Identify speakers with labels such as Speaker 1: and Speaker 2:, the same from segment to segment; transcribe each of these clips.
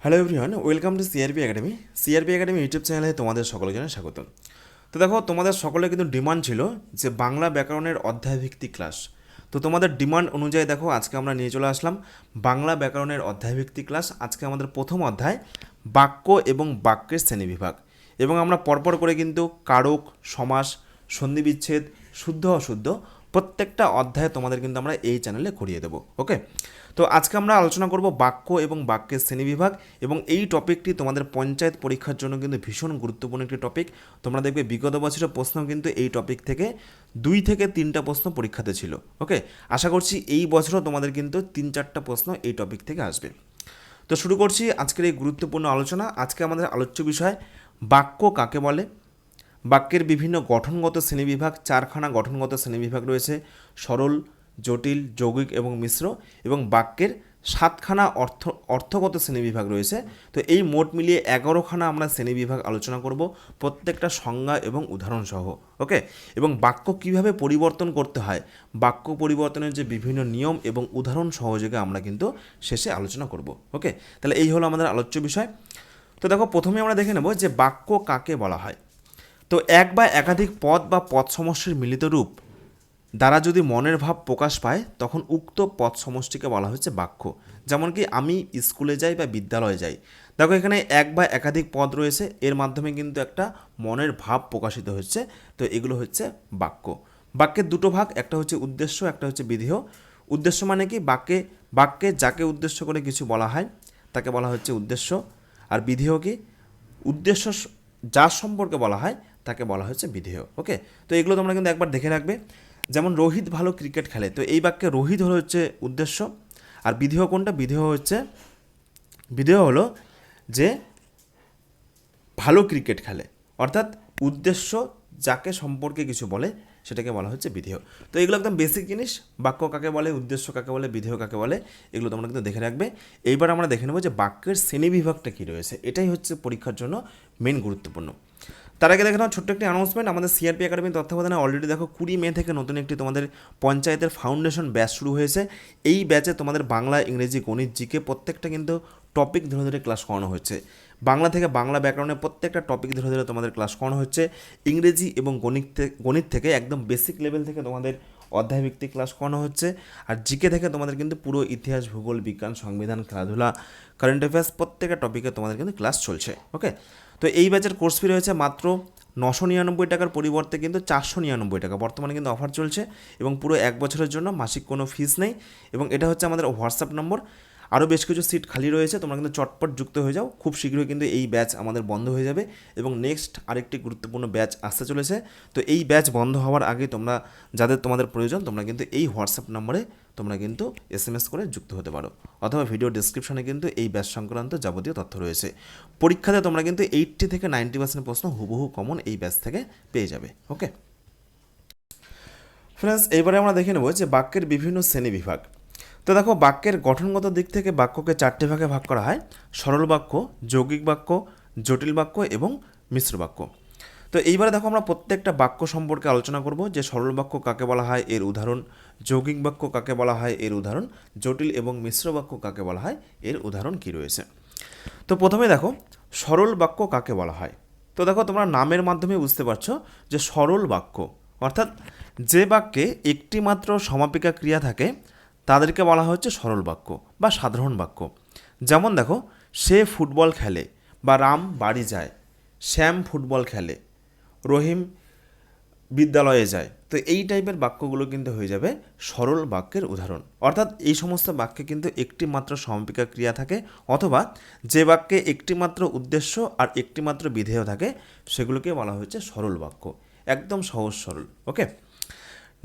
Speaker 1: Hello everyone, welcome to CRP academy. CRP academy YouTube চ্যানেলে তোমাদের সকলকে জানাই স্বাগত। তো দেখো, তোমাদের সকলের কিন্তু ডিমান্ড ছিল যে বাংলা ব্যাকরণের অধ্যায়ভিত্তিক ক্লাস। তো তোমাদের ডিমান্ড অনুযায়ী দেখো আজকে আমরা নিয়ে চলে আসলাম বাংলা ব্যাকরণের অধ্যায়ভিত্তিক ক্লাস। আজকে আমাদের প্রথম অধ্যায় বাক্য এবং বাক্যের শ্রেণীবিভাগ, এবং আমরা পরপর করে কিন্তু কারক, সমাস, সন্ধিবিচ্ছেদ, শুদ্ধ অশুদ্ধ প্রত্যেকটা অধ্যায় তোমাদের কিন্তু আমরা এই চ্যানেলে করিয়ে দেবো। ওকে, তো আজকে আমরা আলোচনা করব বাক্য এবং বাক্যের শ্রেণীবিভাগ, এবং এই টপিকটি তোমাদের পঞ্চায়েত পরীক্ষার জন্য কিন্তু ভীষণ গুরুত্বপূর্ণ একটি টপিক। তোমরা দেখবে বিগত বছরের প্রশ্ন কিন্তু এই টপিক থেকে 2 থেকে 3টা প্রশ্ন পরীক্ষাতে ছিল। ওকে, আশা করছি এই বছরও তোমাদের কিন্তু 3-4টা প্রশ্ন এই টপিক থেকে আসবে। তো শুরু করছি আজকের এই গুরুত্বপূর্ণ আলোচনা। আজকে আমাদের আলোচ্য বিষয় বাক্য কাকে বলে। বাক্যের বিভিন্ন গঠনগত শ্রেণীবিভাগ, 4খানা গঠনগত শ্রেণীবিভাগ রয়েছে: সরল, জটিল, যৌগিক এবং মিশ্র। এবং বাক্যের 7খানা অর্থগত শ্রেণীবিভাগ রয়েছে। তো এই মোট মিলিয়ে 11খানা আমরা শ্রেণীবিভাগ আলোচনা করব, প্রত্যেকটা সংজ্ঞা এবং উদাহরণ সহ। ওকে, এবং বাক্য কিভাবে পরিবর্তন করতে হয়, বাক্য পরিবর্তনের যে বিভিন্ন নিয়ম এবং উদাহরণ সহযোগে আমরা কিন্তু শেষে আলোচনা করব। ওকে, তাহলে এই হলো আমাদের আলোচ্য বিষয়। তো দেখো, প্রথমে আমরা দেখে নেব যে বাক্য কাকে বলা হয়। তো এক বা একাধিক পদ বা পদ সমষ্টির মিলিত রূপ দ্বারা যদি মনের ভাব প্রকাশ পায়, তখন উক্ত পদ সমষ্টিকে বলা হচ্ছে বাক্য। যেমন কি আমি স্কুলে যাই বা বিদ্যালয়ে যাই, দেখো এখানে এক বা একাধিক পদ রয়েছে, এর মাধ্যমে কিন্তু একটা মনের ভাব প্রকাশিত হচ্ছে। তো এগুলো হচ্ছে বাক্য। বাক্যের দুটো ভাগ, একটা হচ্ছে উদ্দেশ্য, একটা হচ্ছে বিধেয়। উদ্দেশ্য মানে কি, বাক্যে বাক্যে যাকে উদ্দেশ্য করে কিছু বলা হয় তাকে বলা হচ্ছে উদ্দেশ্য। আর বিধেয় কি, উদ্দেশ্য যার সম্পর্কে বলা হয় তাকে বলা হচ্ছে বিধেয়। ওকে, তো এগুলো তোমরা কিন্তু একবার দেখে রাখবে। যেমন রোহিত ভালো ক্রিকেট খেলে, তো এই বাক্যে রোহিত হলো হচ্ছে উদ্দেশ্য। আর বিধেয় কোনটা, বিধেয় হলো যে ভালো ক্রিকেট খেলে, অর্থাৎ উদ্দেশ্য যাকে সম্পর্কে কিছু বলে সেটাকে বলা হচ্ছে বিধেয়। তো এগুলো একদম বেসিক জিনিস, বাক্য কাকে বলে, উদ্দেশ্য কাকে বলে, বিধেয় কাকে বলে, এগুলো তোমরা কিন্তু দেখে রাখবে। এইবার আমরা দেখে নেবো যে বাক্যের শ্রেণীবিভাগটা কী রয়েছে, এটাই হচ্ছে পরীক্ষার জন্য মেন গুরুত্বপূর্ণ। তার আগে দেখে নাও ছোট্ট একটি অ্যানাউন্সমেন্ট। আমাদের সিআরপি একাডেমির তত্ত্বাবধানে অলরেডি দেখো 20 মে থেকে নতুন একটি তোমাদের পঞ্চায়েতের ফাউন্ডেশন ব্যাচ শুরু হয়েছে। এই ব্যাচে তোমাদের বাংলা, ইংরেজি, গণিত, জিকে প্রত্যেকটা কিন্তু টপিক ধরে ধরে ক্লাস করানো হচ্ছে। বাংলা থেকে বাংলা ব্যাকরণের প্রত্যেকটা টপিক ধরে ধরে তোমাদের ক্লাস করানো হচ্ছে। ইংরেজি এবং গণিত থেকে একদম বেসিক লেভেল থেকে তোমাদের অধ্যায়ভিত্তিক ক্লাস করানো হচ্ছে। আর জিকে থেকে তোমাদের কিন্তু পুরো ইতিহাস, ভূগোল, বিজ্ঞান, সংবিধান, খেলাধুলা, কারেন্ট অ্যাফেয়ার্স প্রত্যেকটা টপিকে তোমাদের কিন্তু ক্লাস চলছে। ওকে, তো এই ব্যাচের কোর্স ফি রয়েছে মাত্র 999 টাকার পরিবর্তে কিন্তু 499 টাকা। বর্তমানে কিন্তু অফার চলছে, এবং পুরো 1 বছরের জন্য মাসিক কোনো ফিস নেই। এবং এটা হচ্ছে আমাদের হোয়াটসঅ্যাপ নম্বর। আরও বেশ কিছু সিট খালি রয়েছে, তোমরা কিন্তু চটপট যুক্ত হয়ে যাও। খুব শীঘ্রই কিন্তু এই ব্যাচ আমাদের বন্ধ হয়ে যাবে, এবং নেক্সট আরেকটি গুরুত্বপূর্ণ ব্যাচ আসতে চলেছে। তো এই ব্যাচ বন্ধ হওয়ার আগে তোমরা তোমাদের প্রয়োজন, তোমরা কিন্তু এই হোয়াটসঅ্যাপ নম্বরে তোমরা কিন্তু SMS করে যুক্ত হতে পারো, অথবা ভিডিও ডিসক্রিপশনে কিন্তু এই ব্যাচ সংক্রান্ত যাবতীয় তথ্য রয়েছে। পরীক্ষাতে তোমরা কিন্তু 80 থেকে 90% প্রশ্ন হুবহু কমন এই ব্যাচ থেকে পেয়ে যাবে। ওকে ফ্রেন্ডস, এইবারে আমরা দেখে নেব যে বাক্যের বিভিন্ন শ্রেণীবিভাগ। তো দেখো, বাক্যের গঠনগত দিক থেকে বাক্যকে 4টে ভাগে ভাগ করা হয়: সরল বাক্য, যৌগিক বাক্য, জটিল বাক্য এবং মিশ্র বাক্য। তো এইবারে দেখো, আমরা প্রত্যেকটা বাক্য সম্পর্কে আলোচনা করব, যে সরল বাক্য কাকে বলা হয় এর উদাহরণ, যৌগিক বাক্য কাকে বলা হয় এর উদাহরণ, জটিল এবং মিশ্র বাক্য কাকে বলা হয় এর উদাহরণ কী রয়েছে। তো প্রথমে দেখো, সরল বাক্য কাকে বলা হয়। তো দেখো, তোমরা নামের মাধ্যমে বুঝতে পারছো যে সরল বাক্য অর্থাৎ যে বাক্যে একটি মাত্র সমাপিকা ক্রিয়া থাকে তাদেরকে বলা হচ্ছে সরল বাক্য বা সাধারণ বাক্য। যেমন দেখো, সে ফুটবল খেলে, বা রাম বাড়ি যায়, শ্যাম ফুটবল খেলে, রহিম বিদ্যালয়ে যায়। তো এই টাইপের বাক্যগুলো কিন্তু হয়ে যাবে সরল বাক্যের উদাহরণ। অর্থাৎ এই সমস্ত বাক্যে কিন্তু একটি মাত্র সমাপিকা ক্রিয়া থাকে, অথবা যে বাক্যে একটি মাত্র উদ্দেশ্য আর একটি মাত্র বিধেয় থাকে সেগুলোকে বলা হচ্ছে সরল বাক্য, একদম সহজ সরল। ওকে,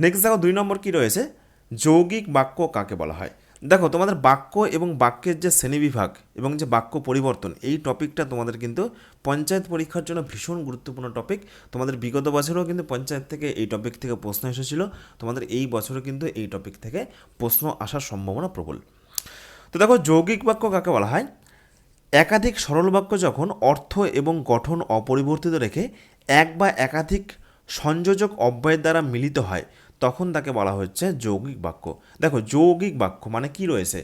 Speaker 1: নেক্সট দেখো 2 নম্বর কী রয়েছে, যৌগিক বাক্য কাকে বলা হয়। দেখো, তোমাদের বাক্য এবং বাক্যের যে শ্রেণীবিভাগ এবং যে বাক্য পরিবর্তন, এই টপিকটা তোমাদের কিন্তু পঞ্চায়েত পরীক্ষার জন্য ভীষণ গুরুত্বপূর্ণ টপিক। তোমাদের বিগত বছরেও কিন্তু পঞ্চায়েত থেকে এই টপিক থেকে প্রশ্ন এসেছিল, তোমাদের এই বছরও কিন্তু এই টপিক থেকে প্রশ্ন আসার সম্ভাবনা প্রবল। তো দেখো, যৌগিক বাক্য কাকে বলা হয়, একাধিক সরল বাক্য যখন অর্থ এবং গঠন অপরিবর্তিত রেখে এক বা একাধিক সংযোজক অব্যয়ের দ্বারা মিলিত হয় তখন তাকে বলা হচ্ছে যৌগিক বাক্য। দেখো, যৌগিক বাক্য মানে কি রয়েছে,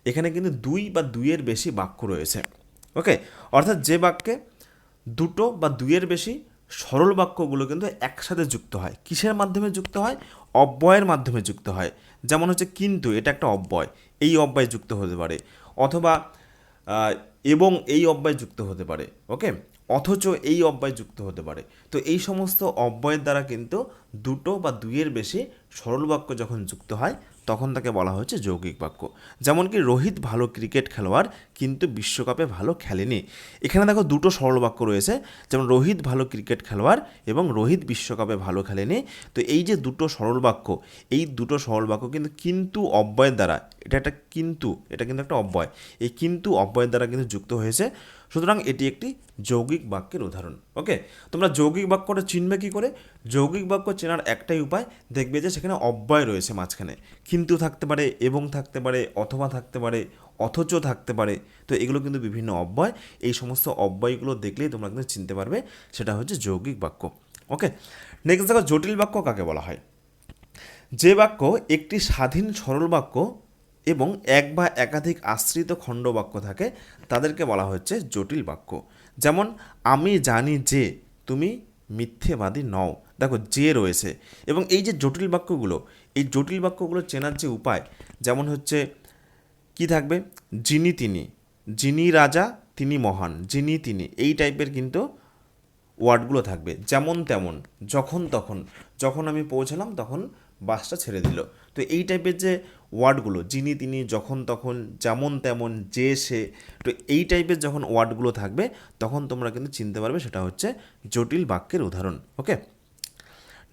Speaker 1: এখানে কিন্তু 2 বা 2-এর বেশি বাক্য রয়েছে। ওকে, অর্থাৎ যে বাক্যে দুটো বা দুইয়ের বেশি সরল বাক্যগুলো কিন্তু একসাথে যুক্ত হয়। কিসের মাধ্যমে যুক্ত হয়? অব্যয়ের মাধ্যমে যুক্ত হয়। যেমন হচ্ছে কিন্তু, এটা একটা অব্যয়, এই অব্যয় যুক্ত হতে পারে, অথবা আহ, এবং এই অব্যয় যুক্ত হতে পারে। ওকে, অথচ এই অব্যয় যুক্ত হতে পারে। তো এই সমস্ত অব্যয়ের দ্বারা কিন্তু দুটো বা দুইয়ের বেশি সরল বাক্য যখন যুক্ত হয় তখন তাকে বলা হচ্ছে যৌগিক বাক্য। যেমন কি রোহিত ভালো ক্রিকেট খেলোয়াড় কিন্তু বিশ্বকাপে ভালো খেলেনি। এখানে দেখো দুটো সরল বাক্য রয়েছে, যেমন রোহিত ভালো ক্রিকেট খেলোয়াড় এবং রোহিত বিশ্বকাপে ভালো খেলেনি। তো এই যে দুটো সরল বাক্য, এই দুটো সরল বাক্য কিন্তু অব্যয়ের দ্বারা, এটা কিন্তু একটা অব্যয়, এই কিন্তু অব্যয়ের দ্বারা কিন্তু যুক্ত হয়েছে। সুতরাং এটি একটি যৌগিক বাক্যের উদাহরণ। ওকে, তোমরা যৌগিক বাক্যটা চিনবে কী করে? যৌগিক বাক্য চেনার একটাই উপায়, দেখবে যে সেখানে অব্যয় রয়েছে মাঝখানে, কিন্তু থাকতে পারে, এবং থাকতে পারে, অথবা থাকতে পারে, অথচ থাকতে পারে। তো এগুলো কিন্তু বিভিন্ন অব্যয়, এই সমস্ত অব্যয়গুলো দেখলেই তোমরা কিন্তু চিনতে পারবে সেটা হচ্ছে যৌগিক বাক্য। ওকে, নেক্সট দেখো জটিল বাক্য কাকে বলা হয়? যে বাক্য একটি স্বাধীন সরল বাক্য এবং এক বা একাধিক আশ্রিত খণ্ড বাক্য থাকে তাদেরকে বলা হচ্ছে জটিল বাক্য। যেমন আমি জানি যে তুমি মিথ্যেবাদী নও, দেখো যে রয়েছে। এবং এই যে জটিল বাক্যগুলো, এই জটিল বাক্যগুলো চেনার যে উপায়, যেমন হচ্ছে কি থাকবে, যিনি তিনি, যিনি রাজা তিনি মহান, যিনি তিনি, এই টাইপের কিন্তু ওয়ার্ডগুলো থাকবে। যেমন তেমন, যখন তখন, যখন আমি পৌঁছালাম তখন বাসটা ছেড়ে দিল। তো এই টাইপের যে ওয়ার্ডগুলো, যিনি তিনি, যখন তখন, যেমন তেমন, যে সে, তো এই টাইপের যখন ওয়ার্ডগুলো থাকবে তখন তোমরা কিন্তু চিনতে পারবে সেটা হচ্ছে জটিল বাক্যের উদাহরণ। ওকে,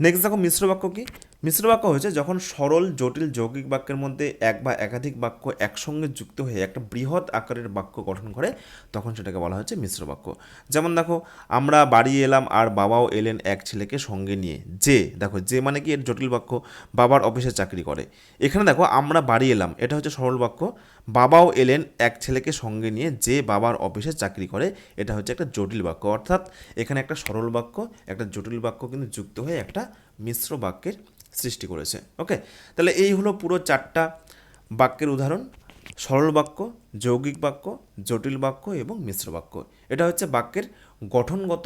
Speaker 1: নেক্সট দেখো মিশ্র বাক্য কি? মিশ্র বাক্য হচ্ছে যখন সরল জটিল যৌগিক বাক্যের মধ্যে এক বা একাধিক বাক্য একসঙ্গে যুক্ত হয়ে একটা বৃহৎ আকারের বাক্য গঠন করে, তখন সেটাকে বলা হচ্ছে মিশ্র বাক্য। যেমন দেখো আমরা বাড়ি এলাম আর বাবাও এলেন এক ছেলেকে সঙ্গে নিয়ে। যে, দেখো যে মানে কি, এর জটিল বাক্য, বাবার অফিসে চাকরি করে। এখানে দেখো আমরা বাড়ি এলাম, এটা হচ্ছে সরল বাক্য, বাবাও এলেন এক ছেলেকে সঙ্গে নিয়ে যে বাবার অফিসে চাকরি করে, এটা হচ্ছে একটা জটিল বাক্য। অর্থাৎ এখানে একটা সরল বাক্য, একটা জটিল বাক্য কিন্তু যুক্ত হয়ে একটা মিশ্র বাক্যের সৃষ্টি করেছে। ওকে, তাহলে এই হলো পুরো 4টা বাক্যের উদাহরণ: সরল বাক্য, যৌগিক বাক্য, জটিল বাক্য এবং মিশ্র বাক্য। এটা হচ্ছে বাক্যের গঠনগত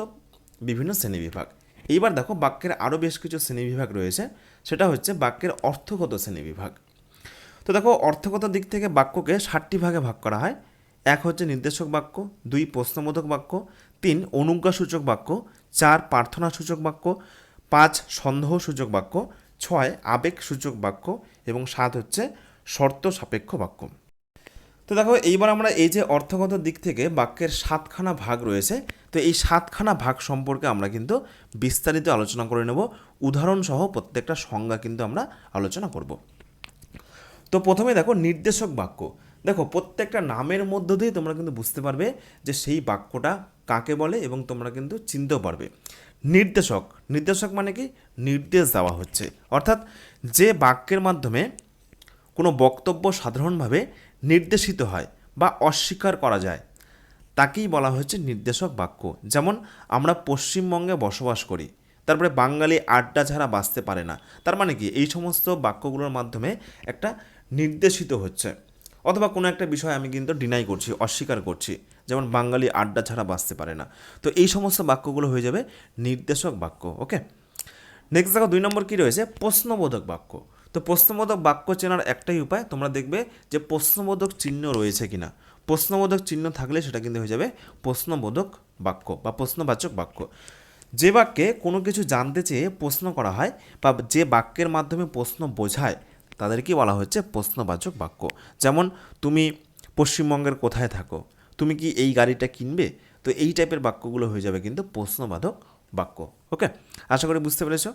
Speaker 1: বিভিন্ন শ্রেণীবিভাগ। এইবার দেখো বাক্যের আরও বেশ কিছু শ্রেণীবিভাগ রয়েছে, সেটা হচ্ছে বাক্যের অর্থগত শ্রেণীবিভাগ। তো দেখো অর্থগত দিক থেকে বাক্যকে 7টি ভাগে ভাগ করা হয়। 1 হচ্ছে নির্দেশক বাক্য, 2 প্রশ্নবোধক বাক্য, 3 অনুজ্ঞাসূচক বাক্য, 4 প্রার্থনাসূচক বাক্য, 5 সন্দেহসূচক বাক্য, 6 আবেগসূচক বাক্য এবং 7 হচ্ছে শর্ত সাপেক্ষ বাক্য। তো দেখো এইবার আমরা এই যে অর্থগত দিক থেকে বাক্যের 7খানা ভাগ রয়েছে, তো এই 7খানা ভাগ সম্পর্কে আমরা কিন্তু বিস্তারিত আলোচনা করে নেব, উদাহরণসহ প্রত্যেকটা সংজ্ঞা কিন্তু আমরা আলোচনা করব। তো প্রথমে দেখো নির্দেশক বাক্য। দেখো প্রত্যেকটা নামের মধ্য দিয়ে তোমরা কিন্তু বুঝতে পারবে যে সেই বাক্যটা কাকে বলে এবং তোমরা কিন্তু চিনতেও পারবে। নির্দেশক, নির্দেশক মানে কি, নির্দেশ দেওয়া হচ্ছে। অর্থাৎ যে বাক্যের মাধ্যমে কোনো বক্তব্য সাধারণভাবে নির্দেশিত হয় বা অস্বীকার করা যায় তাকেই বলা হচ্ছে নির্দেশক বাক্য। যেমন আমরা পশ্চিমবঙ্গে বসবাস করি, তারপরে বাঙালি আড্ডা ছাড়া বাঁচতে পারে না। তার মানে কি, এই সমস্ত বাক্যগুলোর মাধ্যমে একটা নির্দেশিত হচ্ছে। অথবা কোনো একটা বিষয় আমি কিন্তু ডিনাই করছি, অস্বীকার করছি, যেমন বাঙালি আড্ডা ছাড়া বাঁচতে পারে না। তো এই সমস্ত বাক্যগুলো হয়ে যাবে নির্দেশক বাক্য। ওকে, নেক্সট দেখো 2 নম্বর কী রয়েছে, প্রশ্নবোধক বাক্য। তো প্রশ্নবোধক বাক্য চেনার একটাই উপায়, তোমরা দেখবে যে প্রশ্নবোধক চিহ্ন রয়েছে কিনা। প্রশ্নবোধক চিহ্ন থাকলে সেটা কিন্তু হয়ে যাবে প্রশ্নবোধক বাক্য বা প্রশ্নবাচক বাক্য। যে বাক্যে কোনো কিছু জানতে চেয়ে প্রশ্ন করা হয় বা যে বাক্যের মাধ্যমে প্রশ্ন বোঝায় তাদেরকেই বলা হচ্ছে প্রশ্নবাচক বাক্য। যেমন তুমি পশ্চিমবঙ্গের কোথায় থাকো, তুমি কি এই গাড়িটা কিনবে। তো এই টাইপের বাক্যগুলো হয়ে যাবে কিন্তু প্রশ্নবাচক বাক্য। ওকে, আশা করি বুঝতে পেরেছো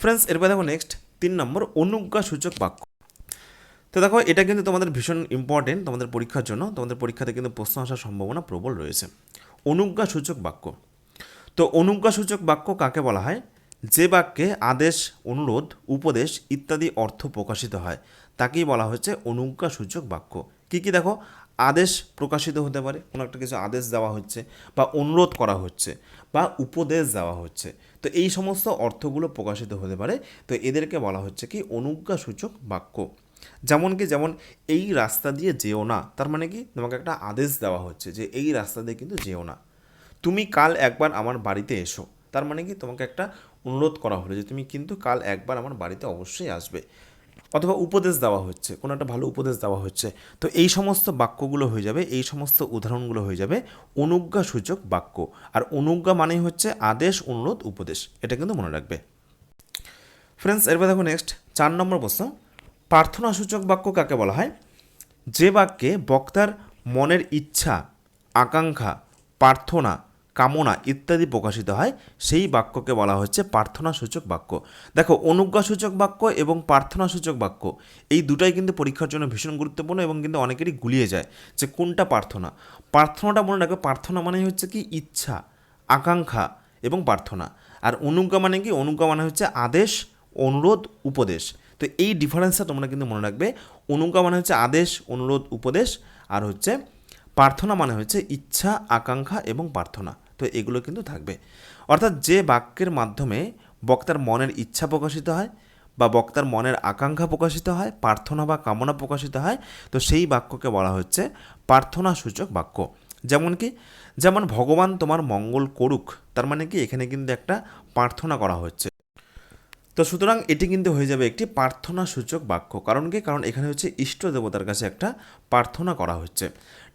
Speaker 1: ফ্রেন্ডস। এরপর দেখো নেক্সট 3 নম্বর অনুজ্ঞাসূচক বাক্য। তো দেখো এটা কিন্তু তোমাদের ভীষণ ইম্পর্টেন্ট তোমাদের পরীক্ষার জন্য, তোমাদের পরীক্ষাতে কিন্তু প্রশ্ন আসার সম্ভাবনা প্রবল রয়েছে। অনুজ্ঞাসূচক বাক্য। তো অনুজ্ঞাসূচক বাক্য কাকে বলা হয়? যে বাক্যে আদেশ, অনুরোধ, উপদেশ ইত্যাদি অর্থ প্রকাশিত হয় তাকেই বলা হচ্ছে অনুজ্ঞাসূচক বাক্য। কী কী দেখো, আদেশ প্রকাশিত হতে পারে, কোনো একটা কিছু আদেশ দেওয়া হচ্ছে বা অনুরোধ করা হচ্ছে বা উপদেশ দেওয়া হচ্ছে, তো এই সমস্ত অর্থগুলো প্রকাশিত হতে পারে। তো এদেরকে বলা হচ্ছে কি অনুজ্ঞাসূচক বাক্য। যেমন এই রাস্তা দিয়ে যেও না, তার মানে কি তোমাকে একটা আদেশ দেওয়া হচ্ছে যে এই রাস্তা দিয়ে কিন্তু যেও না। তুমি কাল একবার আমার বাড়িতে এসো, তার মানে কি তোমাকে একটা অনুরোধ করা হলো যে তুমি কিন্তু কাল একবার আমার বাড়িতে অবশ্যই আসবে। অথবা উপদেশ দেওয়া হচ্ছে, কোনো একটা ভালো উপদেশ দেওয়া হচ্ছে। তো এই সমস্ত বাক্যগুলো হয়ে যাবে, এই সমস্ত উদাহরণগুলো হয়ে যাবে অনুজ্ঞাসূচক বাক্য। আর অনুজ্ঞা মানেই হচ্ছে আদেশ, অনুরোধ, উপদেশ। এটা কিন্তু মনে রাখবে। ফ্রেন্ডস, এরপর দেখো নেক্সট 4 নম্বর প্রশ্ন, প্রার্থনাসূচক বাক্য কাকে বলা হয়? যে বাক্যে বক্তার মনের ইচ্ছা, আকাঙ্ক্ষা, প্রার্থনা, কামনা ইত্যাদি প্রকাশিত হয় সেই বাক্যকে বলা হচ্ছে প্রার্থনাসূচক বাক্য। দেখো, অনুজ্ঞাসূচক বাক্য এবং প্রার্থনাসূচক বাক্য এই দুটাই কিন্তু পরীক্ষার জন্য ভীষণ গুরুত্বপূর্ণ এবং কিন্তু অনেকেরই গুলিয়ে যায় যে কোনটা প্রার্থনা। প্রার্থনাটা মনে রাখবে, প্রার্থনা মানে হচ্ছে কি ইচ্ছা, আকাঙ্ক্ষা এবং প্রার্থনা। আর অনুজ্ঞা মানে কি? অনুজ্ঞা মানে হচ্ছে আদেশ, অনুরোধ, উপদেশ। তো এই ডিফারেন্সটা তোমরা কিন্তু মনে রাখবে। অনুজ্ঞা মানে হচ্ছে আদেশ, অনুরোধ, উপদেশ, আর হচ্ছে প্রার্থনা মানে হচ্ছে ইচ্ছা, আকাঙ্ক্ষা এবং প্রার্থনা। তো এগুলো কিন্তু থাকবে। অর্থাৎ যে বাক্যের মাধ্যমে বক্তার মনের ইচ্ছা প্রকাশিত হয় বা বক্তার মনের আকাঙ্ক্ষা প্রকাশিত হয়, প্রার্থনা বা কামনা প্রকাশিত হয়, তো সেই বাক্যকে বলা হচ্ছে প্রার্থনাসূচক বাক্য। যেমন কি? যেমন ভগবান তোমার মঙ্গল করুক, তার মানে কি এখানে কিন্তু একটা প্রার্থনা করা হচ্ছে। তো সুতরাং এটি কিন্তু হয়ে যাবে একটি প্রার্থনাসূচক বাক্য। কারণ কি? কারণ এখানে হচ্ছে ইষ্ট দেবতার কাছে একটা প্রার্থনা করা হচ্ছে।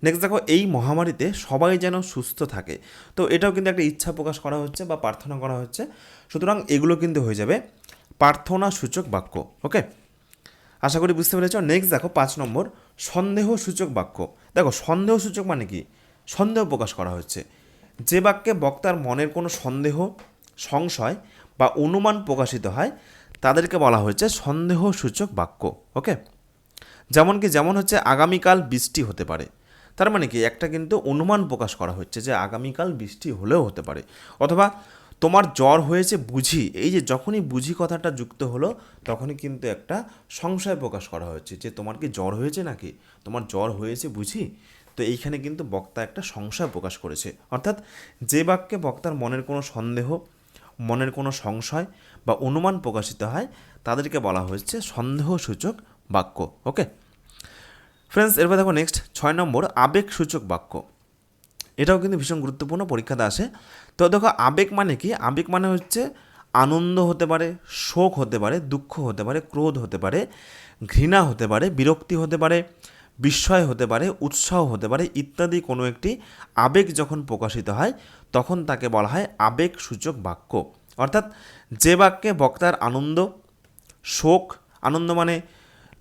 Speaker 1: নেক্সট দেখো, এই মহামারীতে সবাই যেন সুস্থ থাকে, তো এটাও কিন্তু একটা ইচ্ছা প্রকাশ করা হচ্ছে বা প্রার্থনা করা হচ্ছে। সুতরাং এগুলো কিন্তু হয়ে যাবে প্রার্থনাসূচক বাক্য। ওকে, আশা করি বুঝতে পেরেছ। নেক্সট দেখো 5 নম্বর, সন্দেহসূচক বাক্য। দেখো, সন্দেহসূচক মানে কি? সন্দেহ প্রকাশ করা হচ্ছে। যে বাক্যে বক্তার মনের কোনো সন্দেহ, সংশয় বা অনুমান প্রকাশিত হয় তাদেরকে বলা হচ্ছে সন্দেহসূচক বাক্য। ওকে, যেমন হচ্ছে আগামীকাল বৃষ্টি হতে পারে, তার মানে কি একটা কিন্তু অনুমান প্রকাশ করা হচ্ছে যে আগামীকাল বৃষ্টি হলেও হতে পারে। অথবা তোমার জ্বর হয়েছে বুঝি, এই যে যখনই বুঝি কথাটা যুক্ত হলো তখনই কিন্তু একটা সংশয় প্রকাশ করা হচ্ছে যে তোমার কি জ্বর হয়েছে নাকি, তোমার জ্বর হয়েছে বুঝি। তো এইখানে কিন্তু বক্তা একটা সংশয় প্রকাশ করেছে। অর্থাৎ যে বাক্যে বক্তার মনের কোনো সন্দেহ, মনের কোনো সংশয় বা অনুমান প্রকাশিত হয় তাদেরকে বলা হচ্ছে সন্দেহসূচক বাক্য। ওকে ফ্রেন্ডস, এরপর দেখো নেক্সট 6 নম্বর, আবেগসূচক বাক্য। এটাও কিন্তু ভীষণ গুরুত্বপূর্ণ, পরীক্ষাতে আসে। তো দেখো, আবেগ মানে কি? আবেগ মানে হচ্ছে আনন্দ হতে পারে, শোক হতে পারে, দুঃখ হতে পারে, ক্রোধ হতে পারে, ঘৃণা হতে পারে, বিরক্তি হতে পারে, বিস্ময় হতে পারে, উৎসাহ হতে পারে ইত্যাদি কোনো একটি আবেগ যখন প্রকাশিত হয় তখন তাকে বলা হয় আবেগসূচক বাক্য। অর্থাৎ যে বাক্যে বক্তার আনন্দ, শোক, আনন্দ মানে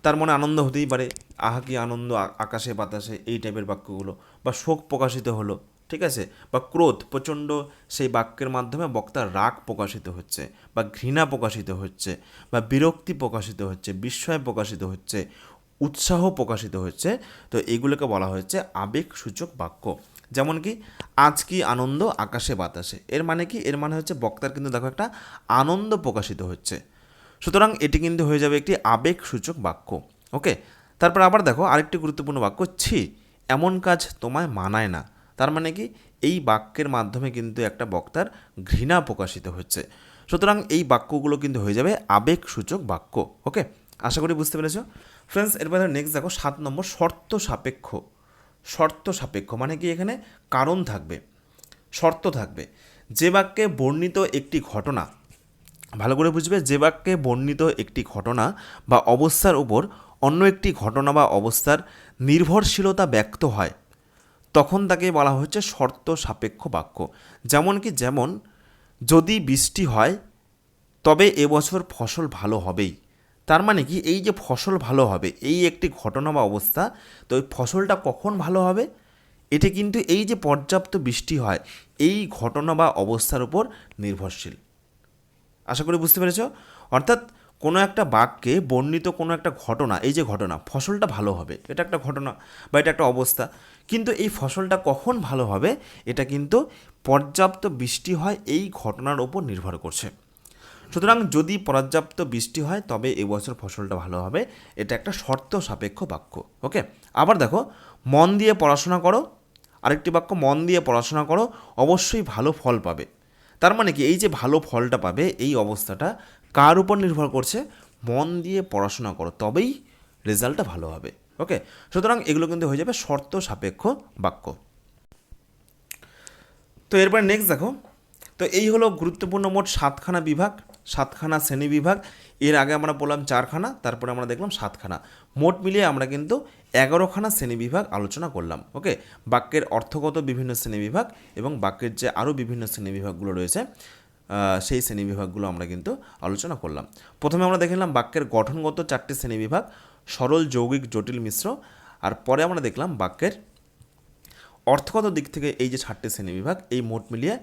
Speaker 1: তার মনে আনন্দ হতেই পারে, আহা কি আনন্দ আকাশে বাতাসে, এই টাইপের বাক্যগুলো, বা শোক প্রকাশিত হলো, ঠিক আছে, বা ক্রোধ প্রচণ্ড, সেই বাক্যের মাধ্যমে বক্তার রাগ প্রকাশিত হচ্ছে বা ঘৃণা প্রকাশিত হচ্ছে বা বিরক্তি প্রকাশিত হচ্ছে, বিস্ময় প্রকাশিত হচ্ছে, উৎসাহ প্রকাশিত হচ্ছে। তো এইগুলোকে বলা হচ্ছে আবেগসূচক বাক্য। যেমন কি আজ কি আনন্দ আকাশে বাতাসে, এর মানে কি? এর মানে হচ্ছে বক্তার কিন্তু দেখো একটা আনন্দ প্রকাশিত হচ্ছে। সুতরাং এটি কিন্তু হয়ে যাবে একটি আবেগসূচক বাক্য। ওকে, তারপর আবার দেখো আরেকটি গুরুত্বপূর্ণ বাক্য, ছি এমন কাজ তোমায় মানায় না, তার মানে কি? এই বাক্যের মাধ্যমে কিন্তু একটা বক্তার ঘৃণা প্রকাশিত হচ্ছে। সুতরাং এই বাক্যগুলো কিন্তু হয়ে যাবে আবেগসূচক বাক্য। ওকে, আশা করি বুঝতে পেরেছো। ফ্রেন্ডস, এরপর নেক্সট দেখো 7 নম্বর, শর্ত সাপেক্ষ। শর্ত সাপেক্ষ মানে কি? এখানে কারণ থাকবে, শর্ত থাকবে। যে বাক্যে বর্ণিত একটি ঘটনা, ভালো করে বুঝবে, যে বাক্যে বর্ণিত একটি ঘটনা বা অবস্থার উপর অন্য একটি ঘটনা বা অবস্থার নির্ভরশীলতা ব্যক্ত হয় তখন তাকে বলা হচ্ছে শর্ত সাপেক্ষ বাক্য। যেমন যদি বৃষ্টি হয় তবে এবছর ফসল ভালো হবেই, তার মানে কি? এই যে ফসল ভালো হবে এই একটি ঘটনা বা অবস্থা, তো ওই ফসলটা কখন ভালো হবে? এটা কিন্তু এই যে পর্যাপ্ত বৃষ্টি হয় এই ঘটনা বা অবস্থার উপর নির্ভরশীল। আশা করি বুঝতে পেরেছ। অর্থাৎ কোনো একটা বাক্যে বর্ণিত কোনো একটা ঘটনা, এই যে ঘটনা ফসলটা ভালো হবে, এটা একটা ঘটনা বা এটা একটা অবস্থা, কিন্তু এই ফসলটা কখন ভালো হবে এটা কিন্তু পর্যাপ্ত বৃষ্টি হয় এই ঘটনার ওপর নির্ভর করছে। সুতরাং যদি পর্যাপ্ত বৃষ্টি হয় তবে এবছর ফসলটা ভালো হবে, এটা একটা শর্ত সাপেক্ষ বাক্য। ওকে, আবার দেখো, মন দিয়ে পড়াশোনা করো, আরেকটি বাক্য, মন দিয়ে পড়াশোনা করো অবশ্যই ভালো ফল পাবে। তার মানে কি? এই যে ভালো ফলটা পাবে এই অবস্থাটা কার উপর নির্ভর করছে? মন দিয়ে পড়াশোনা করো তবেই রেজাল্টটা ভালো হবে। ওকে, সুতরাং এগুলো কিন্তু হয়ে যাবে শর্ত সাপেক্ষ বাক্য। তো এরপর নেক্সট দেখো, তো এই হলো গুরুত্বপূর্ণ মোট 7খানা বিভাগ, 7খানা শ্রেণী বিভাগ। এর আগে আমরা বললাম 4খানা, তারপরে আমরা দেখলাম 7খানা। মোট মিলিয়ে আমরা কিন্তু 11খানা শ্রেণী বিভাগ আলোচনা করলাম। ওকে, বাক্যের অর্থগত বিভিন্ন শ্রেণী বিভাগ এবং বাক্যের যে আরও বিভিন্ন শ্রেণী বিভাগগুলো রয়েছে সেই শ্রেণী বিভাগগুলো আমরা কিন্তু আলোচনা করলাম। প্রথমে আমরা দেখে নিলাম বাক্যের গঠনগত 4টি শ্রেণী বিভাগ, সরল, যৌগিক, জটিল, মিশ্র। আর পরে আমরা দেখলাম বাক্যের অর্থগত দিক থেকে এই যে 4টি শ্রেণীবিভাগ, এই মোট মিলিয়ে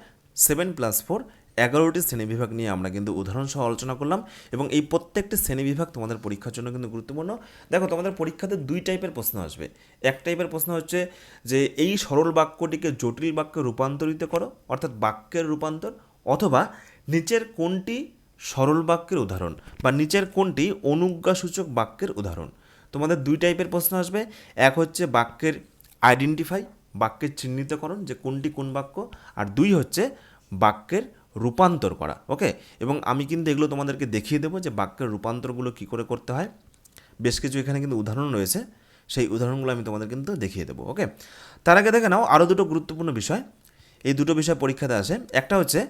Speaker 1: 7+4 11টি শ্রেণীবিভাগ নিয়ে আমরা কিন্তু উদাহরণসহ আলোচনা করলাম। এবং এই প্রত্যেকটি শ্রেণীবিভাগ তোমাদের পরীক্ষার জন্য কিন্তু গুরুত্বপূর্ণ। দেখো, তোমাদের পরীক্ষাতে 2 টাইপের প্রশ্ন আসবে। এক টাইপের প্রশ্ন হচ্ছে যে এই সরল বাক্যটিকে জটিল বাক্যে রূপান্তরিত করো, অর্থাৎ বাক্যের রূপান্তর, অথবা নিচের কোনটি সরল বাক্যের উদাহরণ বা নিচের কোনটি অনুজ্ঞাসূচক বাক্যের উদাহরণ। তোমাদের 2 টাইপের প্রশ্ন আসবে। এক হচ্ছে বাক্যের আইডেন্টিফাই, বাক্যের চিহ্নিতকরণ, যে কোনটি কোন বাক্য। আর 2 হচ্ছে বাক্যের রূপান্তর করা। ওকে, এবং আমি কিন্তু এগুলো তোমাদেরকে দেখিয়ে দেবো যে বাক্যের রূপান্তরগুলো কী করে করতে হয়। বেশ কিছু এখানে কিন্তু উদাহরণ রয়েছে, সেই উদাহরণগুলো আমি তোমাদের কিন্তু দেখিয়ে দেবো। ওকে, তার আগে দেখে নাও আরও দুটো গুরুত্বপূর্ণ বিষয়, এই দুটো বিষয় পরীক্ষাতে আসে। একটা হচ্ছে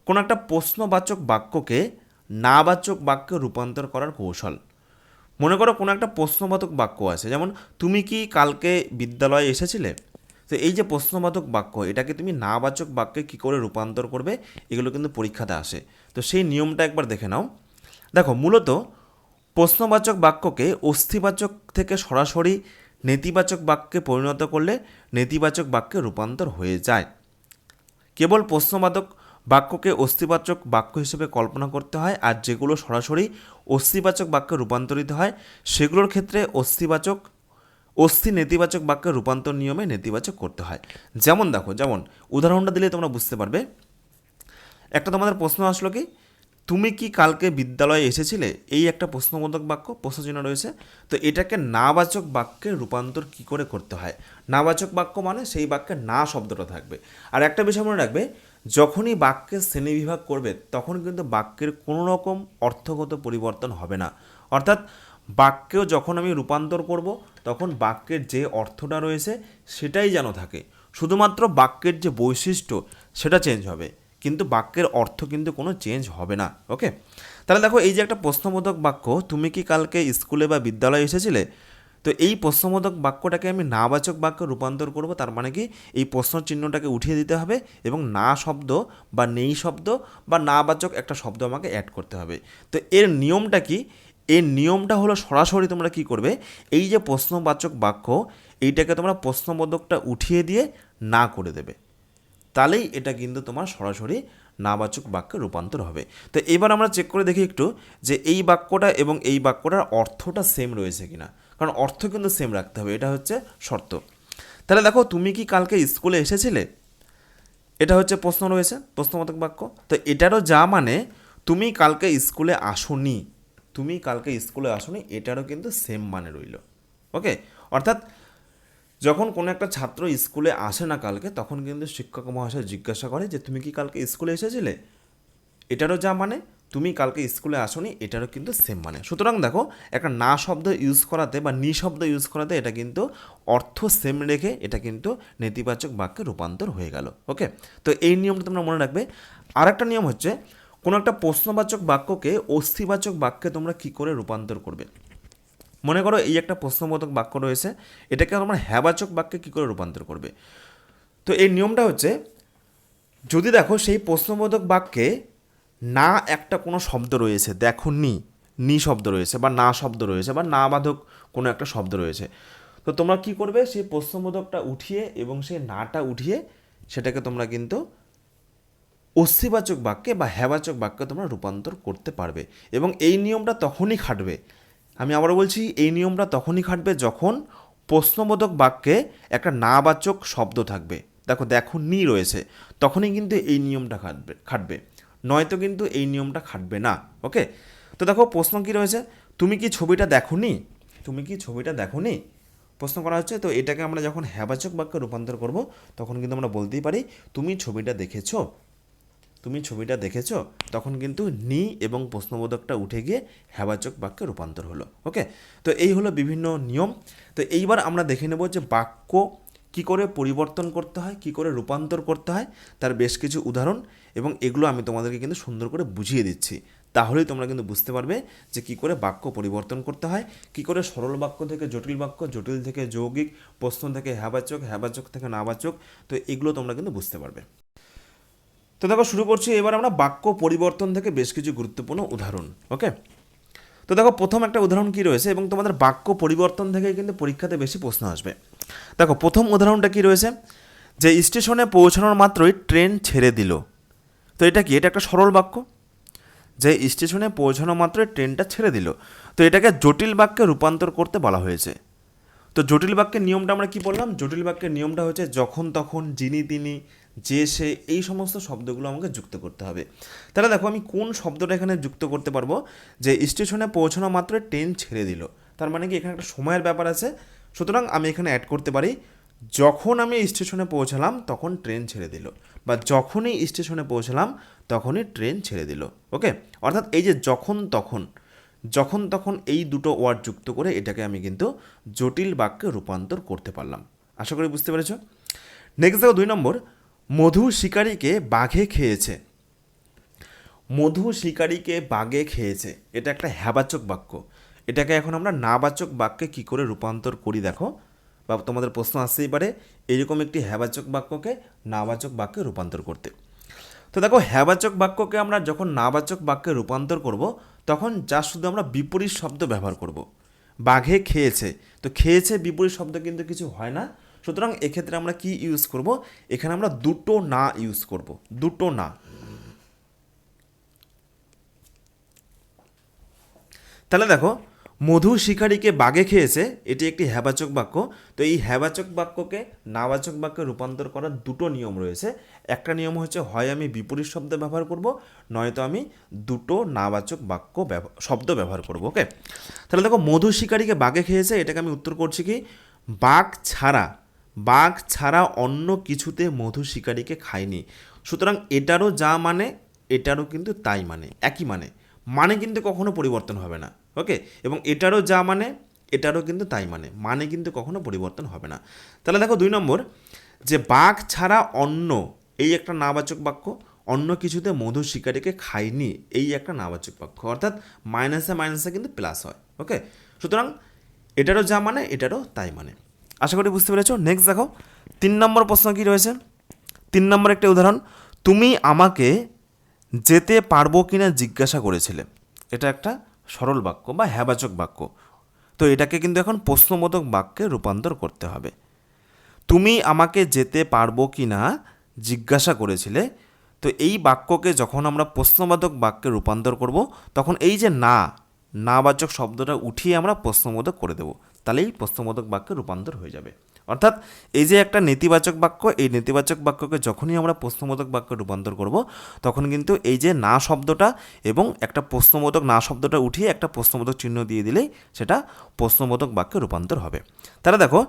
Speaker 1: কোনো একটা প্রশ্নবাচক বাক্যকে নাবাচক বাক্যে রূপান্তর করার কৌশল। মনে করো কোনো একটা প্রশ্নবাচক বাক্য আছে, যেমন তুমি কি কালকে বিদ্যালয়ে এসেছিলে। তো এই যে প্রশ্নবাচক বাক্য, এটাকে তুমি নাবাচক বাক্যে কী করে রূপান্তর করবে, এগুলো কিন্তু পরীক্ষাতে আসে। তো সেই নিয়মটা একবার দেখে নাও। দেখো, মূলত প্রশ্নবাচক বাক্যকে অস্থিবাচক থেকে সরাসরি নেতিবাচক বাক্যে পরিণত করলে নেতিবাচক বাক্যে রূপান্তর হয়ে যায়। কেবল প্রশ্নবাচক বাক্যকে অস্থিবাচক বাক্য হিসেবে কল্পনা করতে হয়, আর যেগুলো সরাসরি অস্থিবাচক বাক্যে রূপান্তরিত হয় সেগুলোর ক্ষেত্রে নেতিবাচক বাক্যে রূপান্তর নিয়মে নেতিবাচক করতে হয়। যেমন দেখো, যেমন উদাহরণটা দিলে তোমরা বুঝতে পারবে। একটা তোমাদের প্রশ্ন আসলো কি, তুমি কি কালকে বিদ্যালয়ে এসেছিলে, এই একটা প্রশ্নবোধক বাক্য, প্রশ্নচিহ্ন রয়েছে। তো এটাকে নাবাচক বাক্যে রূপান্তর কি করে করতে হয়। নাবাচক বাক্য মানে সেই বাক্যে না শব্দটা থাকবে। আর একটা বিষয় মনে রাখবে, যখনই বাক্যের শ্রেণীবিভাগ করবে তখন কিন্তু বাক্যের কোনো রকম অর্থগত পরিবর্তন হবে না। অর্থাৎ বাক্যেও যখন আমি রূপান্তর করব তখন বাক্যের যে অর্থটা রয়েছে সেটাই যেন থাকে, শুধুমাত্র বাক্যের যে বৈশিষ্ট্য সেটা চেঞ্জ হবে, কিন্তু বাক্যের অর্থ কিন্তু কোনো চেঞ্জ হবে না। ওকে, তাহলে দেখো, এই যে একটা প্রশ্নবোধক বাক্য, তুমি কি কালকে স্কুলে বা বিদ্যালয়ে এসেছিলে। তো এই প্রশ্নবোধক বাক্যটাকে আমি নাবাচক বাক্যে রূপান্তর করব। তার মানে কি, এই প্রশ্ন চিহ্নটাকে উঠিয়ে দিতে হবে এবং না শব্দ বা নেই শব্দ বা নাবাচক একটা শব্দ আমাকে অ্যাড করতে হবে। তো এর নিয়মটা কি, এর নিয়মটা হলো সরাসরি তোমরা কি করবে, এই যে প্রশ্নবাচক বাক্য, এইটাকে তোমরা প্রশ্নবোধকটা উঠিয়ে দিয়ে না করে দেবে, তাহলেই এটা কিন্তু তোমার সরাসরি নাবাচক বাক্যে রূপান্তর হবে। তো এবার আমরা চেক করে দেখি একটু যে এই বাক্যটা এবং এই বাক্যটার অর্থটা সেম রয়েছে কিনা, কারণ অর্থ কিন্তু সেম রাখতে হবে, এটা হচ্ছে শর্ত। তাহলে দেখো, তুমি কি কালকে স্কুলে এসেছিলে, এটা হচ্ছে প্রশ্ন রয়েছে, প্রশ্নবোধক বাক্য। তো এটারও যা মানে তুমি কালকে স্কুলে আসোনি, তুমি কালকে স্কুলে আসোনি, এটারও কিন্তু সেম মানে রইল। ওকে, অর্থাৎ যখন কোনো একটা ছাত্র স্কুলে আসে না কালকে, তখন কিন্তু শিক্ষক মহাশয় জিজ্ঞাসা করে যে তুমি কি কালকে স্কুলে এসেছিলে, এটারও যা মানে তুমি কালকে স্কুলে আসোনি, এটারও কিন্তু সেম মানে। সুতরাং দেখো, একটা না শব্দ ইউজ করাতে বা নি শব্দ ইউজ করাতে এটা কিন্তু অর্থ সেম রেখে এটা কিন্তু নেতিবাচক বাক্যে রূপান্তর হয়ে গেল। ওকে, তো এই নিয়মটা তোমরা মনে রাখবে। আর একটা নিয়ম হচ্ছে, কোনো একটা প্রশ্নবাচক বাক্যকে অস্থিবাচক বাক্যে তোমরা কী করে রূপান্তর করবে। মনে করো এই একটা প্রশ্নবোধক বাক্য রয়েছে, এটাকে তোমরা হ্যাবাচক বাক্যে কী করে রূপান্তর করবে। তো এই নিয়মটা হচ্ছে, যদি দেখো সেই প্রশ্নবোধক বাক্যে না একটা কোনো শব্দ রয়েছে, দেখো নি শব্দ রয়েছে বা না শব্দ রয়েছে বা না বাধক কোনো একটা শব্দ রয়েছে, তো তোমরা কি করবে, সেই প্রশ্নবোধকটা উঠিয়ে এবং সেই নাটা উঠিয়ে সেটাকে তোমরা কিন্তু অস্থিবাচক বাক্যে বা হ্যাবাচক বাক্যে তোমরা রূপান্তর করতে পারবে। এবং এই নিয়মটা তখনই খাটবে, আমি আবার বলছি, এই নিয়মটা তখনই খাটবে যখন প্রশ্নবোধক বাক্যে একটা নাবাচক শব্দ থাকবে। দেখো নি রয়েছে, তখনই কিন্তু এই নিয়মটা খাটবে, নয়তো কিন্তু এই নিয়মটা খাটবে না। ওকে, তো দেখো প্রশ্ন কি রয়েছে, তুমি কি ছবিটা দেখোনি, তুমি কি ছবিটা দেখোনি প্রশ্ন করা হচ্ছে। তো এটাকে আমরা যখন হ্যাবাচক বাক্যে রূপান্তর করব তখন কিন্তু আমরা বলতেই পারি তুমি ছবিটা দেখেছো। তুমি ছবিটা দেখেছো, তখন কিন্তু নি এবং প্রশ্নবোধকটা উঠে গিয়ে হ্যাবাচক বাক্যে রূপান্তর হলো। ওকে, তো এই হলো বিভিন্ন নিয়ম। তো এইবার আমরা দেখে নেব যে বাক্য কী করে পরিবর্তন করতে হয়, কী করে রূপান্তর করতে হয়, তার বেশ কিছু উদাহরণ, এবং এগুলো আমি তোমাদেরকে কিন্তু সুন্দর করে বুঝিয়ে দিচ্ছি। তাহলেই তোমরা কিন্তু বুঝতে পারবে যে কী করে বাক্য পরিবর্তন করতে হয়, কী করে সরল বাক্য থেকে জটিল বাক্য, জটিল থেকে যৌগিক, প্রশ্ন থেকে হ্যাবাচক, হ্যাবাচক থেকে নাবাচক, তো এগুলো তোমরা কিন্তু বুঝতে পারবে। তো দেখো শুরু করছি এবার আমরা বাক্য পরিবর্তন থেকে বেশ কিছু গুরুত্বপূর্ণ উদাহরণ। ওকে, তো দেখো প্রথম একটা উদাহরণ কী রয়েছে, এবং তোমাদের বাক্য পরিবর্তন থেকে কিন্তু পরীক্ষাতে বেশি প্রশ্ন আসবে। দেখো প্রথম উদাহরণটা কী রয়েছে, যে স্টেশনে পৌঁছানোর মাত্রই ট্রেন ছেড়ে দিল। তো এটা কি? এটা একটা সরল বাক্য, যে স্টেশনে পৌঁছানো মাত্রই ট্রেনটা ছেড়ে দিল। তো এটাকে জটিল বাক্যে রূপান্তর করতে বলা হয়েছে। তো জটিল বাক্যের নিয়মটা আমরা কি বললাম? জটিল বাক্যের নিয়মটা হচ্ছে যখন তখন, যিনি তিনি, যে সে, এই সমস্ত শব্দগুলো আমাকে যুক্ত করতে হবে। তাহলে দেখো আমি কোন শব্দটা এখানে যুক্ত করতে পারবো, যে স্টেশনে পৌঁছানো মাত্র ট্রেন ছেড়ে দিল, তার মানে কি এখানে একটা সময়ের ব্যাপার আছে, সুতরাং আমি এখানে অ্যাড করতে পারি যখন আমি স্টেশনে পৌঁছালাম তখন ট্রেন ছেড়ে দিল, বা যখনই স্টেশনে পৌঁছালাম তখনই ট্রেন ছেড়ে দিল। ওকে, অর্থাৎ এই যে যখন তখন, যখন তখন এই দুটো ওয়ার্ড যুক্ত করে এটাকে আমি কিন্তু জটিল বাক্যে রূপান্তর করতে পারলাম। আশা করি বুঝতে পেরেছ। নেক্সট দেখো 2 নম্বর, মধু শিকারীকে বাঘে খেয়েছে। মধু শিকারীকে বাঘে খেয়েছে, এটা একটা হ্যাবাচক বাক্য। এটাকে এখন আমরা নাবাচক বাক্যে কি করে রূপান্তর করি দেখো, বা তোমাদের প্রশ্ন আসতেই পারে এইরকম একটি হ্যাবাচক বাক্যকে নাবাচক বাক্যে রূপান্তর করতে। তো দেখো হ্যাবাচক বাক্যকে আমরা যখন নাবাচক বাক্যে রূপান্তর করব, তখন যা শুধু আমরা বিপরীত শব্দ ব্যবহার করব। বাঘে খেয়েছে, তো খেয়েছে বিপরীত শব্দ কিন্তু কিছু হয় না, সুতরাং এক্ষেত্রে আমরা কি ইউজ করব, এখানে আমরা দুটো না ইউজ করব, দুটো না। তাহলে দেখো মধু শিকারীকে বাঘে খেয়েছে, এটি একটি হ্যাবাচক বাক্য। তো এই হ্যাবাচক বাক্যকে নাবাচক বাক্যে রূপান্তর করার দুটো নিয়ম রয়েছে। একটা নিয়ম হচ্ছে হয় আমি বিপরীত শব্দ ব্যবহার করব, নয়তো আমি দুটো নাবাচক বাক্য শব্দ ব্যবহার করব। ওকে, তাহলে দেখো মধু শিকারীকে বাঘে খেয়েছে, এটাকে আমি উত্তর করছি কি, বাঘ ছাড়া, বাঘ ছাড়া অন্য কিছুতে মধু শিকারীকে খায়নি। সুতরাং এটারও যা মানে এটারও কিন্তু তাই মানে, একই মানে, মানে কিন্তু কখনো পরিবর্তন হবে না। ওকে, এবং এটারও যা মানে এটারও কিন্তু তাই মানে, মানে কিন্তু কখনো পরিবর্তন হবে না। তাহলে দেখো 2 নম্বর, যে বাঘ ছাড়া অন্য, এই একটা নাবাচক বাক্য, অন্য কিছুতে মধু শিকারীকে খায়নি, এই একটা নাবাচক বাক্য, অর্থাৎ মাইনাসে মাইনাসে কিন্তু প্লাস হয়। ওকে, সুতরাং এটারও যা মানে এটারও তাই মানে। আশা করি বুঝতে পেরেছো। নেক্সট দেখো 3 নম্বর প্রশ্ন কী রয়েছে। 3 নম্বর একটা উদাহরণ, তুমি আমাকে যেতে পারবো কিনা জিজ্ঞাসা করেছিলে। এটা একটা সরল বাক্য বা হ্যাবাচক বাক্য। তো এটাকে কিন্তু এখন প্রশ্নবোধক বাক্যে রূপান্তর করতে হবে। তুমি আমাকে যেতে পারবো কিনা জিজ্ঞাসা করেছিলে, তো এই বাক্যকে যখন আমরা প্রশ্নবোধক বাক্যে রূপান্তর করব, তখন এই যে না, নাবাচক শব্দটা উঠিয়ে আমরা প্রশ্নবোধক করে দেব, তাহলেই প্রশ্নবোধক বাক্যে রূপান্তর হয়ে যাবে। অর্থাৎ এই যে একটা নেতিবাচক বাক্য, এই নেতিবাচক বাক্যকে যখনই আমরা প্রশ্নবোধক বাক্যে রূপান্তর করব, তখন কিন্তু এই যে না শব্দটা এবং একটা প্রশ্নবোধক না শব্দটা উঠিয়ে একটা প্রশ্নবোধক চিহ্ন দিয়ে দিলেই সেটা প্রশ্নবোধক বাক্যে রূপান্তর হবে। তাহলে দেখো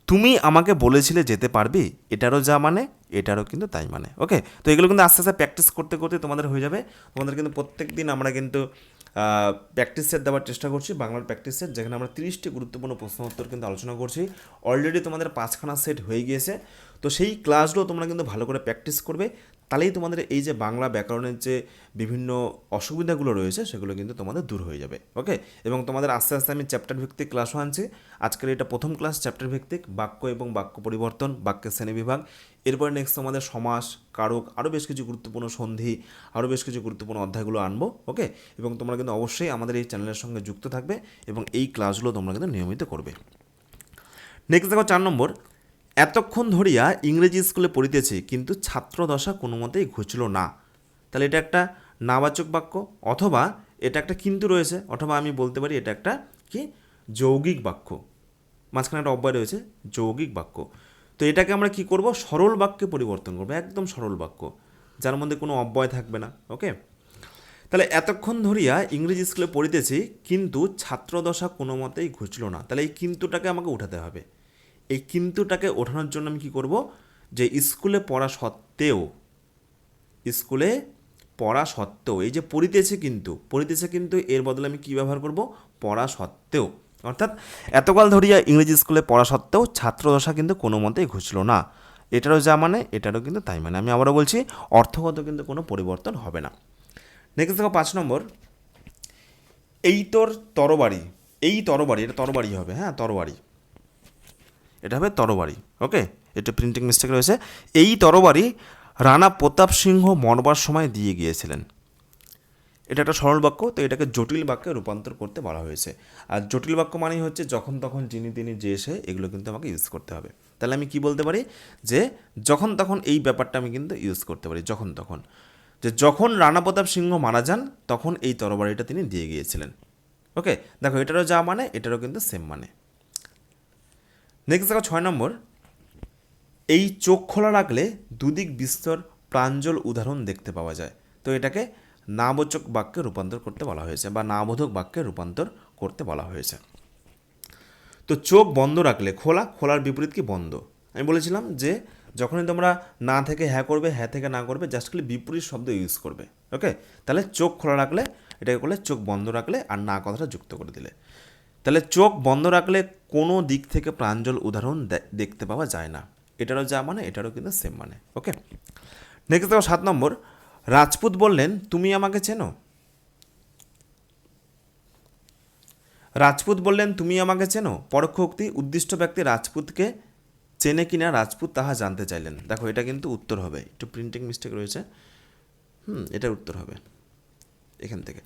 Speaker 1: তুমি আমাকে বলেছিলে যেতে পারবি, এটারও যা মানে এটারও কিন্তু তাই মানে। ওকে, তো এগুলো কিন্তু আস্তে আস্তে প্র্যাকটিস করতে করতে তোমাদের হয়ে যাবে। তোমাদের কিন্তু প্রত্যেক দিন আমরা কিন্তু প্র্যাকটিস সেট দেওয়ার চেষ্টা করছি, বাংলার প্র্যাকটিস সেট, যেখানে আমরা 30টি গুরুত্বপূর্ণ প্রশ্ন উত্তর কিন্তু আলোচনা করছি। অলরেডি তোমাদের 5খানা সেট হয়ে গিয়েছে। তো সেই ক্লাসগুলো তোমরা কিন্তু ভালো করে প্র্যাকটিস করবে, তাহলেই তোমাদের এই যে বাংলা ব্যাকরণের যে বিভিন্ন অসুবিধাগুলো রয়েছে সেগুলো কিন্তু তোমাদের দূর হয়ে যাবে। ওকে, এবং তোমাদের আস্তে আস্তে আমি চ্যাপ্টার ভিত্তিক ক্লাসও আনছি। আজকের এটা প্রথম ক্লাস চ্যাপ্টার ভিত্তিক, বাক্য এবং বাক্য পরিবর্তন, বাক্যের শ্রেণীবিভাগ। এরপরে নেক্সট তোমাদের সমাস, কারক, আরও বেশ কিছু গুরুত্বপূর্ণ সন্ধি, আরও বেশ কিছু গুরুত্বপূর্ণ অধ্যায়গুলো আনবো। ওকে, এবং তোমরা কিন্তু অবশ্যই আমাদের এই চ্যানেলের সঙ্গে যুক্ত থাকবে এবং এই ক্লাসগুলো তোমরা কিন্তু নিয়মিত করবে। নেক্সট দেখো 4 নম্বর, এতক্ষণ ধরিয়া ইংরেজি স্কুলে পড়িতেছি কিন্তু ছাত্রদশা কোনো মতেই ঘুচল না। তাহলে এটা একটা নাবাচক বাক্য, অথবা এটা একটা কিন্তু রয়েছে, অথবা আমি বলতে পারি এটা একটা কি যৌগিক বাক্য, মাঝখানে একটা অব্যয় রয়েছে, যৌগিক বাক্য। তো এটাকে আমরা কি করব, সরল বাক্যে পরিবর্তন করবো, একদম সরল বাক্য যার মধ্যে কোনো অব্যয় থাকবে না। ওকে, তাহলে এতক্ষণ ধরিয়া ইংরেজি স্কুলে পড়িতেছি কিন্তু ছাত্রদশা কোনো মতেই ঘুচল না। তাহলে এই কিন্তুটাকে আমাকে উঠাতে হবে। এই কিন্তুটাকে ওঠানোর জন্য আমি কী করব, যে স্কুলে পড়া সত্ত্বেও, স্কুলে পড়া সত্ত্বেও, এই যে পড়িতেছে কিন্তু এর বদলে আমি কী ব্যবহার করব, পড়া সত্ত্বেও। অর্থাৎ এতকাল ধরিয়া ইংরেজি স্কুলে পড়া সত্ত্বেও ছাত্রদশা কিন্তু কোনো মতেই ঘুচল না। এটারও যা মানে এটারও কিন্তু তাই মানে। আমি আবারও বলছি, অর্থগত কিন্তু কোনো পরিবর্তন হবে না। নেক্সট দেখো 5 নম্বর, এই তোর তরবারি, এই তরবারি, এটা তরবারি হবে, হ্যাঁ তরবারি, এটা হবে তরবারি। ওকে, এটা প্রিন্টিং মিস্টেক রয়েছে। এই তরবারি রানা প্রতাপ সিংহ মরবার সময় দিয়ে গিয়েছিলেন। এটা একটা সরল বাক্য, তো এটাকে জটিল বাক্যে রূপান্তর করতে বলা হয়েছে। আর জটিল বাক্য মানেই হচ্ছে যখন তখন, যিনি তিনি, যে সে, এগুলো কিন্তু আমাকে ইউজ করতে হবে। তাহলে আমি কি বলতে পারি, যে যখন তখন এই ব্যাপারটা আমি কিন্তু ইউজ করতে পারি, যখন তখন, যে যখন রানা প্রতাপ সিংহ মারা যান তখন এই তরবারিটা তিনি দিয়ে গিয়েছিলেন। ওকে, দেখো এটারও যা মানে এটারও কিন্তু সেম মানে। নেক্সট দেখো 6 নম্বর, এই চোখ খোলা রাখলে দুদিক বিস্তর প্রাঞ্জল উদাহরণ দেখতে পাওয়া যায়। তো এটাকে নাবোচক বাক্যে রূপান্তর করতে বলা হয়েছে, বা নাবোধক বাক্যে রূপান্তর করতে বলা হয়েছে। তো চোখ বন্ধ রাখলে, খোলার বিপরীত কি, বন্ধ। আমি বলেছিলাম যে যখনই তোমরা না থেকে হ্যাঁ করবে, হ্যাঁ থেকে না করবে, জাস্ট খালি বিপরীত শব্দ ইউজ করবে। ওকে, তাহলে চোখ খোলা রাখলে এটাকে করলে চোখ বন্ধ রাখলে, আর না কথাটা যুক্ত করে দিলে। তাহলে চোখ বন্ধ রাখলে কোনো দিক থেকে প্রাঞ্জল উদাহরণ দেখতে পাওয়া যায় না। এটারও যা মানে এটারও কিন্তু সেম মানে। ওকে, নেক্সট দেখো 7 নম্বর, রাজপুত বললেন তুমি আমাকে চেনো। রাজপুত বললেন তুমি আমাকে চেনো, পরোক্ষ উক্তি, উদ্দিষ্ট ব্যক্তি রাজপুতকে চেনে কিনা রাজপুত তাহা জানতে চাইলেন। দেখো এটা কিন্তু উত্তর হবে, একটু প্রিন্টিং মিস্টেক রয়েছে, এটার উত্তর হবে এখান থেকে।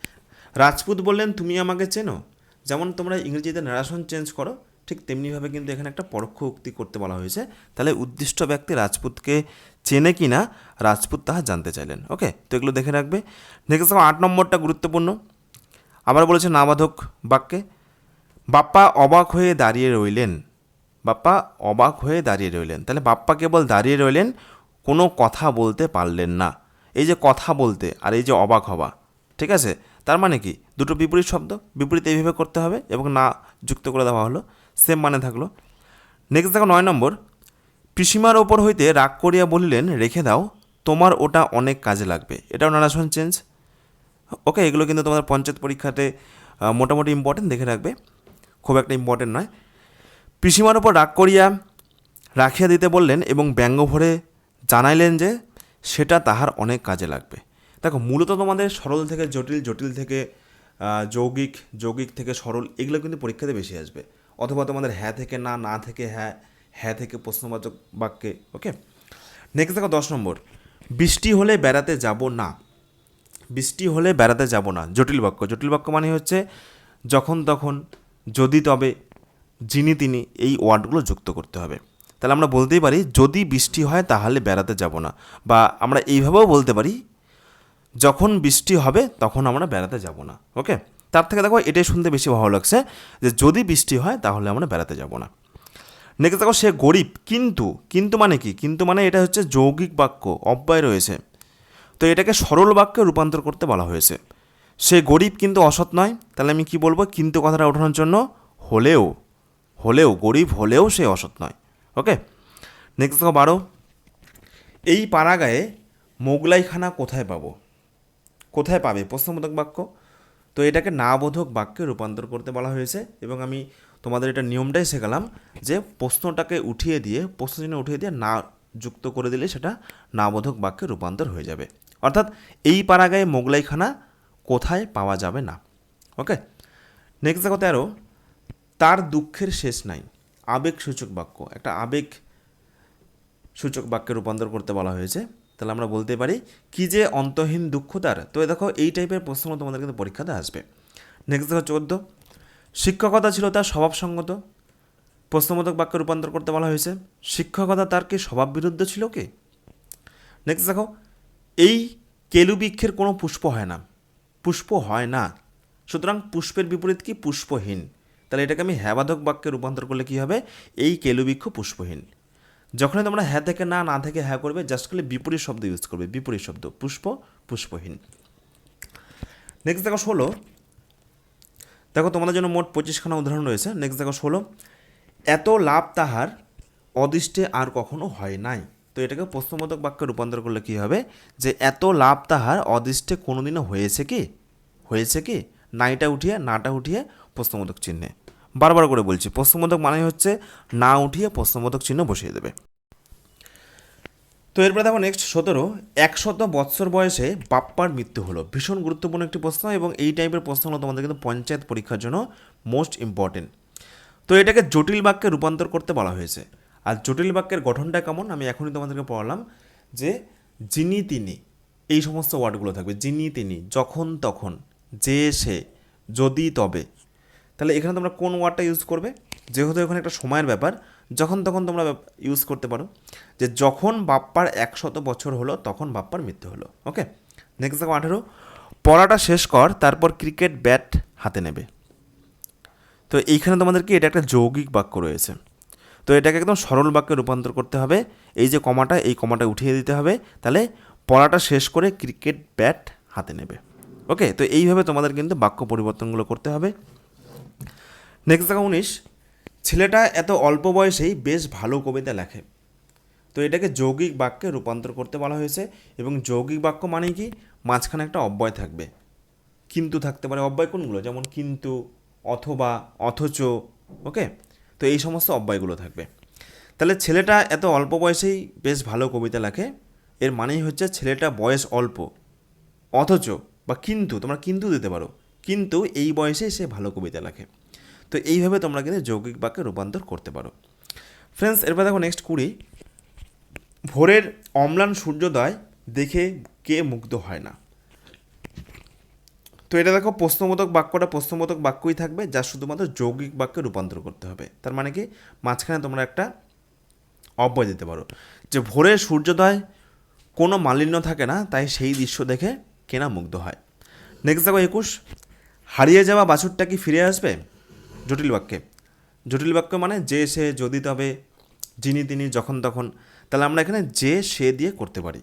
Speaker 1: রাজপুত বললেন তুমি আমাকে চেনো, যেমন তোমরা ইংরেজিতে নারেশন চেঞ্জ করো ঠিক তেমনিভাবে কিন্তু এখানে একটা পরোক্ষ উক্তি করতে বলা হয়েছে। তাহলে উদ্দিষ্ট ব্যক্তি রাজপুতকে চেনে কিনা রাজপুত তাহা জানতে চাইলেন। ওকে, তো এগুলো দেখে রাখবে। নেক্সট 8 নম্বরটা গুরুত্বপূর্ণ, আবার বলেছে নাবাধক বাক্যে, বাপ্পা অবাক হয়ে দাঁড়িয়ে রইলেন। বাপ্পা অবাক হয়ে দাঁড়িয়ে রইলেন, তাহলে বাপ্পা কেবল দাঁড়িয়ে রইলেন, কোনো কথা বলতে পারলেন না। এই যে কথা বলতে আর এই যে অবাক হওয়া, ঠিক আছে, তার মানে কি দুটো বিপরীত শব্দ, বিপরীত এইভাবে করতে হবে এবং না যুক্ত করে দেওয়া হলো, সেম মানে থাকলো। নেক্সট দেখো 9 নম্বর, পিসিমার ওপর হইতে রাগ করিয়া বলিলেন রেখে দাও, তোমার ওটা অনেক কাজে লাগবে। এটাও নারেশন চেঞ্জ। ওকে, এগুলো কিন্তু তোমাদের পঞ্চায়েত পরীক্ষাতে মোটামুটি ইম্পর্টেন্ট, দেখে রাখবে, খুব একটা ইম্পর্টেন্ট নয়। পিসিমার ওপর রাগ করিয়া রাখিয়া দিতে বললেন এবং ব্যঙ্গ ভরে জানাইলেন যে সেটা তাহার অনেক কাজে লাগবে। দেখো মূলত তোমাদের সরল থেকে জটিল, জটিল থেকে যৌগিক, যৌগিক থেকে সরল, এগুলো কিন্তু পরীক্ষাতে বেশি আসবে। অথবা তোমাদের হ্যাঁ থেকে না, না থেকে হ্যাঁ, হ্যাঁ থেকে প্রশ্নবাচক বাক্যে। ওকে, নেক্সট দেখো 10 নম্বর, বৃষ্টি হলে বেড়াতে যাব না। বৃষ্টি হলে বেড়াতে যাব না, জটিল বাক্য। জটিল বাক্য মানে হচ্ছে যখন তখন, যদি তবে, যিনি তিনি, এই ওয়ার্ডগুলো যুক্ত করতে হবে। তাহলে আমরা বলতেই পারি যদি বৃষ্টি হয় তাহলে বেড়াতে যাব না, বা আমরা এইভাবেও বলতে পারি যখন বৃষ্টি হবে তখন আমরা বেড়াতে যাব না। ওকে, তার থেকে দেখো এটাই শুনতে বেশি ভালো লাগছে, যে যদি বৃষ্টি হয় তাহলে আমরা বেড়াতে যাব না। নেক্সট দেখো, সে গরিব কিন্তু, কিন্তু মানে কি, কিন্তু মানে এটা হচ্ছে যৌগিক বাক্য, অব্যয় রয়েছে, তো এটাকে সরল বাক্যে রূপান্তর করতে বলা হয়েছে। সে গরিব কিন্তু অসৎ নয়, তাহলে আমি কি বলবো, কিন্তু কথাটা ওঠানোর জন্য হলেও, হলেও গরিব হলেও সে অসৎ নয়। ওকে, নেক্সট দেখো 12, এই পাড়াগায়ে মোগলাইখানা কোথায় পাবো, কোথায় পাবে, প্রশ্নবোধক বাক্য। তো এটাকে নাবোধক বাক্যে রূপান্তর করতে বলা হয়েছে, এবং আমি তোমাদের এটা নিয়মটাই শেখালাম যে প্রশ্নটাকে উঠিয়ে দিয়ে, প্রশ্নচিহ্ন উঠিয়ে দিয়ে না যুক্ত করে দিলে সেটা নাবোধক বাক্যে রূপান্তর হয়ে যাবে। অর্থাৎ এই পাড়াগায়ে মোগলাইখানা কোথায় পাওয়া যাবে না। ওকে, নেক্সট দেখো 13, তার দুঃখের শেষ নাই, আবেগ সূচক বাক্য, একটা আবেগ সূচক বাক্যে রূপান্তর করতে বলা হয়েছে। তাহলে আমরা বলতে পারি কি যে অন্তহীন দুঃখ তার। তো দেখো এই টাইপের প্রশ্ন তোমাদের কিন্তু পরীক্ষাতে আসবে। নেক্সট দেখো 14, শিক্ষকতা ছিল তার স্বভাবসঙ্গত, প্রশ্নবোধক বাক্যে রূপান্তর করতে বলা হয়েছে। শিক্ষকতা তার কি স্বভাব বিরুদ্ধ ছিল কি। নেক্সট দেখো, এই কেলুবৃক্ষের কোনো পুষ্প হয় না, পুষ্প হয় না, সুতরাং পুষ্পের বিপরীত কি, পুষ্পহীন। তাহলে এটাকে আমি হ্যাবাধক বাক্যে রূপান্তর করলে কী হবে, এই কেলুবৃক্ষ পুষ্পহীন। যখনই তোমরা হ্যাঁ থেকে না, না থেকে হ্যাঁ করবে, জাস্ট খালি বিপরীত শব্দ ইউজ করবে, বিপরীত শব্দ, পুষ্প, পুষ্পহীন। নেক্সট দেখো 16, দেখো তোমাদের জন্য মোট 25খানা উদাহরণ রয়েছে। নেক্সট দেখো 16, এত লাভ তাহার অদৃষ্টে আর কখনো হয় নাই। তো এটাকে প্রশ্নবোধক বাক্যে রূপান্তর করলে কী হবে, যে এত লাভ তাহার অদৃষ্টে কোনোদিনও হয়েছে কি নাইটা উঠিয়ে নাটা উঠিয়ে প্রশ্নবোধক চিহ্নে। বারবার করে বলছি, প্রশ্নবোধক মানে হচ্ছে না উঠিয়ে প্রশ্নবোধক চিহ্ন বসিয়ে দেবে। তো এরপরে দেখো নেক্সট 17, 100 বৎসর বয়সে বাপ্পার মৃত্যু হলো। ভীষণ গুরুত্বপূর্ণ একটি প্রশ্ন, এবং এই টাইপের প্রশ্নগুলো তোমাদের কিন্তু পঞ্চায়েত পরীক্ষার জন্য মোস্ট ইম্পর্টেন্ট। তো এটাকে জটিল বাক্যে রূপান্তর করতে বলা হয়েছে। আর জটিল বাক্যের গঠনটা কেমন আমি এখনই তোমাদেরকে পড়ালাম, যে যিনি তিনি, এই সমস্ত ওয়ার্ডগুলো থাকবে। যিনি তিনি, যখন তখন, যে সে, যদি তবে। তাহলে এখানে তোমরা কোন ওয়ার্ডটা ইউজ করবে, যেহেতু এখানে একটা সময়ের ব্যাপার, যখন তখন তোমরা ইউজ করতে পারো, যে যখন বাপ্পার 100 বছর হলো তখন বাপ্পার মৃত্যু হলো। ওকে, নেক্সট দেখো 18, পড়াটা শেষ কর তারপর ক্রিকেট ব্যাট হাতে নেবে। তো এইখানে তোমাদেরকে এটা একটা যৌগিক বাক্য রয়েছে, তো এটাকে একদম সরল বাক্যে রূপান্তর করতে হবে। এই যে কমাটা, এই কমাটা উঠিয়ে দিতে হবে, তাহলে পড়াটা শেষ করে ক্রিকেট ব্যাট হাতে নেবে। ওকে, তো এইভাবে তোমাদের কিন্তু বাক্য পরিবর্তনগুলো করতে হবে। নেক্সট দেখো 19, ছেলেটা এত অল্প বয়সেই বেশ ভালো কবিতা লেখে। তো এটাকে যৌগিক বাক্যে রূপান্তর করতে বলা হয়েছে, এবং যৌগিক বাক্য মানে কি, মাঝখানে একটা অব্যয় থাকবে, কিন্তু থাকতে পারে। অব্যয় কোনগুলো, যেমন কিন্তু, অথবা, অথচ। ওকে, তো এই সমস্ত অব্যয়গুলো থাকবে। তাহলে ছেলেটা এত অল্প বয়সেই বেশ ভালো কবিতা লেখে, এর মানেই হচ্ছে ছেলেটা বয়স অল্প, অথচ বা কিন্তু, তোমরা কিন্তু দিতে পারো, কিন্তু এই বয়সে সে ভালো কবিতা লেখে। তো এইভাবে তোমরা কিন্তু যৌগিক বাক্যে রূপান্তর করতে পারো। ফ্রেন্ডস, এরপর দেখো নেক্সট 20, ভোরের অম্লান সূর্যোদয় দেখে কে মুগ্ধ হয় না। তো এটা দেখো প্রশ্নবোধক বাক্যটা প্রশ্নবোধক বাক্যই থাকবে, যা শুধুমাত্র যৌগিক বাক্যে রূপান্তর করতে হবে। তার মানে কি, মাঝখানে তোমরা একটা অব্যয় দিতে পারো, যে ভোরের সূর্যোদয় কোনো মালিন্য থাকে না, তাই সেই দৃশ্য দেখে কেনা মুগ্ধ হয়। নেক্সট দেখো 21, হারিয়ে যাওয়া বাছুরটা কি ফিরে আসবে। জটিল বাক্যে, জটিল বাক্য মানে যে সে, যদি তবে, যিনি তিনি, যখন তখন। তাহলে আমরা এখানে যে সে দিয়ে করতে পারি,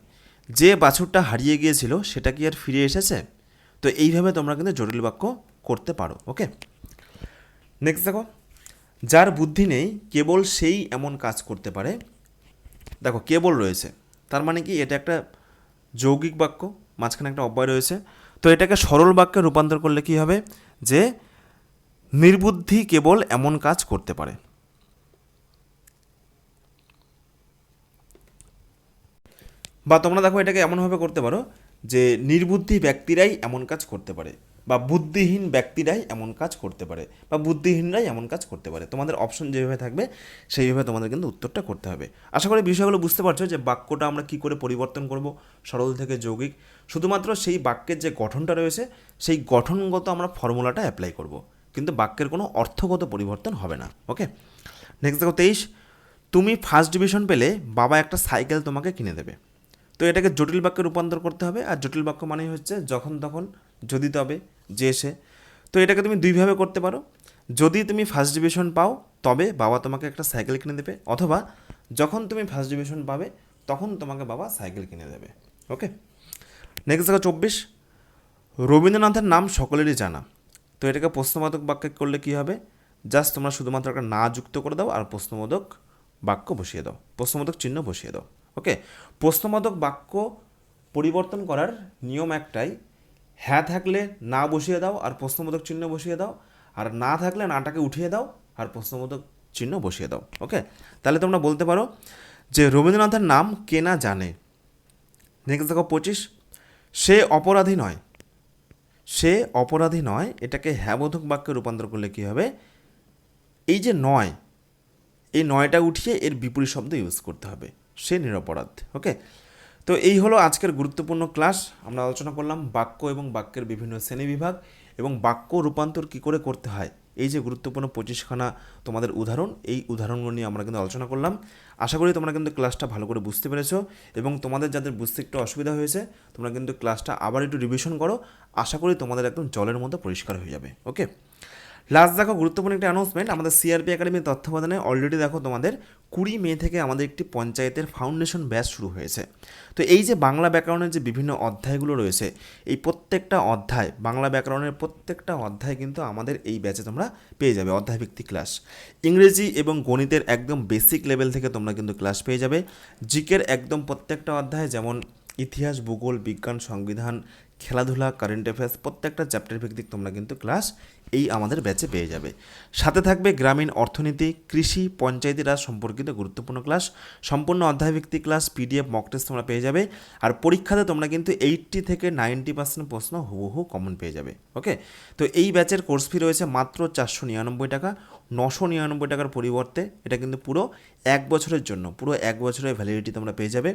Speaker 1: যে বাছুরটা হারিয়ে গিয়েছিল সেটা কি আর ফিরে এসেছে। তো এইভাবে তোমরা কিন্তু জটিল বাক্য করতে পারো। ওকে, নেক্সট দেখো, যার বুদ্ধি নেই কেবল সেই এমন কাজ করতে পারে। দেখো কেবল রয়েছে, তার মানে কি, এটা একটা যৌগিক বাক্য, মাঝখানে একটা অব্যয় রয়েছে। তো এটাকে সরল বাক্যে রূপান্তর করলে কি হবে, যে নির্বুদ্ধি কেবল এমন কাজ করতে পারে। বা তোমরা দেখো এটাকে এমনভাবে করতে পারো, যে নির্বুদ্ধি ব্যক্তিরাই এমন কাজ করতে পারে, বা বুদ্ধিহীন ব্যক্তিরাই এমন কাজ করতে পারে, বা বুদ্ধিহীনরাই এমন কাজ করতে পারে। তোমাদের অপশন যেভাবে থাকবে সেইভাবে তোমাদের কিন্তু উত্তরটা করতে হবে। আশা করি বিষয়গুলো বুঝতে পারছো, যে বাক্যটা আমরা কী করে পরিবর্তন করব সরল থেকে যৌগিক। শুধুমাত্র সেই বাক্যের যে গঠনটা রয়েছে সেই গঠনগত আমরা ফর্মুলাটা অ্যাপ্লাই করব, কিন্তু বাক্যের কোনো অর্থগত পরিবর্তন হবে না। ওকে, নেক্সট দেখো 23, তুমি ফার্স্ট ডিভিশন পেলে বাবা একটা সাইকেল তোমাকে কিনে দেবে। তো এটাকে জটিল বাক্যে রূপান্তর করতে হবে, আর জটিল বাক্য মানেই হচ্ছে যখন তখন, যদি তবে, যে সে। তো এটাকে তুমি দুইভাবে করতে পারো, যদি তুমি ফার্স্ট ডিভিশন পাও তবে বাবা তোমাকে একটা সাইকেল কিনে দেবে, অথবা যখন তুমি ফার্স্ট ডিভিশন পাবে তখন তোমাকে বাবা সাইকেল কিনে দেবে। ওকে, নেক্সট দেখো 24, রবীন্দ্রনাথের নাম সকলেরই জানা। তো এটাকে প্রশ্নবোধক বাক্যে করলে কী হবে, জাস্ট তোমরা শুধুমাত্র একটা না যুক্ত করে দাও আর প্রশ্নবোধক বাক্য বসিয়ে দাও, প্রশ্নবোধক চিহ্ন বসিয়ে দাও। ওকে, প্রশ্নবোধক বাক্য পরিবর্তন করার নিয়ম একটাই, হ্যাঁ থাকলে না বসিয়ে দাও আর প্রশ্নবোধক চিহ্ন বসিয়ে দাও, আর না থাকলে নাটাকে উঠিয়ে দাও আর প্রশ্নবোধক চিহ্ন বসিয়ে দাও। ওকে, তাহলে তোমরা বলতে পারো যে রবীন্দ্রনাথের নাম কে না জানে। নেক্সট দেখো 25, সে অপরাধী নয়। সে অপরাধী নয়, এটাকে হ্যাঁবোধক বাক্যে রূপান্তর করলে কী হবে, এই যে নয়, এই নয়টা উঠিয়ে এর বিপরীত শব্দ ইউজ করতে হবে, সে নিরপরাধ। ওকে, তো এই হলো আজকের গুরুত্বপূর্ণ ক্লাস। আমরা আলোচনা করলাম বাক্য এবং বাক্যের বিভিন্ন শ্রেণীবিভাগ এবং বাক্য রূপান্তর কী করে করতে হয়। এই যে গুরুত্বপূর্ণ 25খানা তোমাদের উদাহরণ, এই উদাহরণগুলো নিয়ে আমরা কিন্তু আলোচনা করলাম। আশা করি তোমরা কিন্তু ক্লাসটা ভালো করে বুঝতে পেরেছো, এবং তোমাদের যাদের বুঝতে একটু অসুবিধা হয়েছে তোমরা কিন্তু ক্লাসটা আবার একটু রিভিশন করো। আশা করি তোমাদের একদম জলের মতো পরিষ্কার হয়ে যাবে। ওকে, লাস্ট দেখো গুরুত্বপূর্ণ একটা অ্যানাউন্সমেন্ট, আমাদের সিআরপি একাডেমির তত্ত্বাবধানে অলরেডি দেখো তোমাদের 20 মে থেকে আমাদের একটি পঞ্চায়েতের ফাউন্ডেশন ব্যাচ শুরু হয়েছে। তো এই যে বাংলা ব্যাকরণের যে বিভিন্ন অধ্যায়গুলো রয়েছে, এই প্রত্যেকটা অধ্যায়, বাংলা ব্যাকরণের প্রত্যেকটা অধ্যায় কিন্তু আমাদের এই ব্যাচে তোমরা পেয়ে যাবে অধ্যায়ভিত্তিক ক্লাস। ইংরেজি এবং গণিতের একদম বেসিক লেভেল থেকে তোমরা কিন্তু ক্লাস পেয়ে যাবে। জিকের একদম প্রত্যেকটা অধ্যায়, যেমন ইতিহাস, ভূগোল, বিজ্ঞান, সংবিধান, খেলাধুলা, কারেন্ট অ্যাফেয়ার্স, প্রত্যেকটা চ্যাপ্টার ভিত্তিক তোমরা কিন্তু ক্লাস এই আমাদের ব্যাচে পেয়ে যাবে। সাথে থাকবে গ্রামীণ অর্থনীতি, কৃষি, পঞ্চায়েতি রাজ সম্পর্কিত গুরুত্বপূর্ণ ক্লাস, সম্পূর্ণ অধ্যায়ভিত্তিক ক্লাস, পিডিএফ, মক টেস্ট তোমরা পেয়ে যাবে। আর পরীক্ষাতে তোমরা কিন্তু 80 থেকে 90% প্রশ্ন হুবহু কমন পেয়ে যাবে। ওকে, তো এই ব্যাচের কোর্স ফি রয়েছে মাত্র 499 টাকা। 999 টাকার পরিবর্তে এটা কিন্তু পুরো 1 বছরের জন্য, পুরো 1 বছরের ভ্যালিডিটি তোমরা পেয়ে যাবে,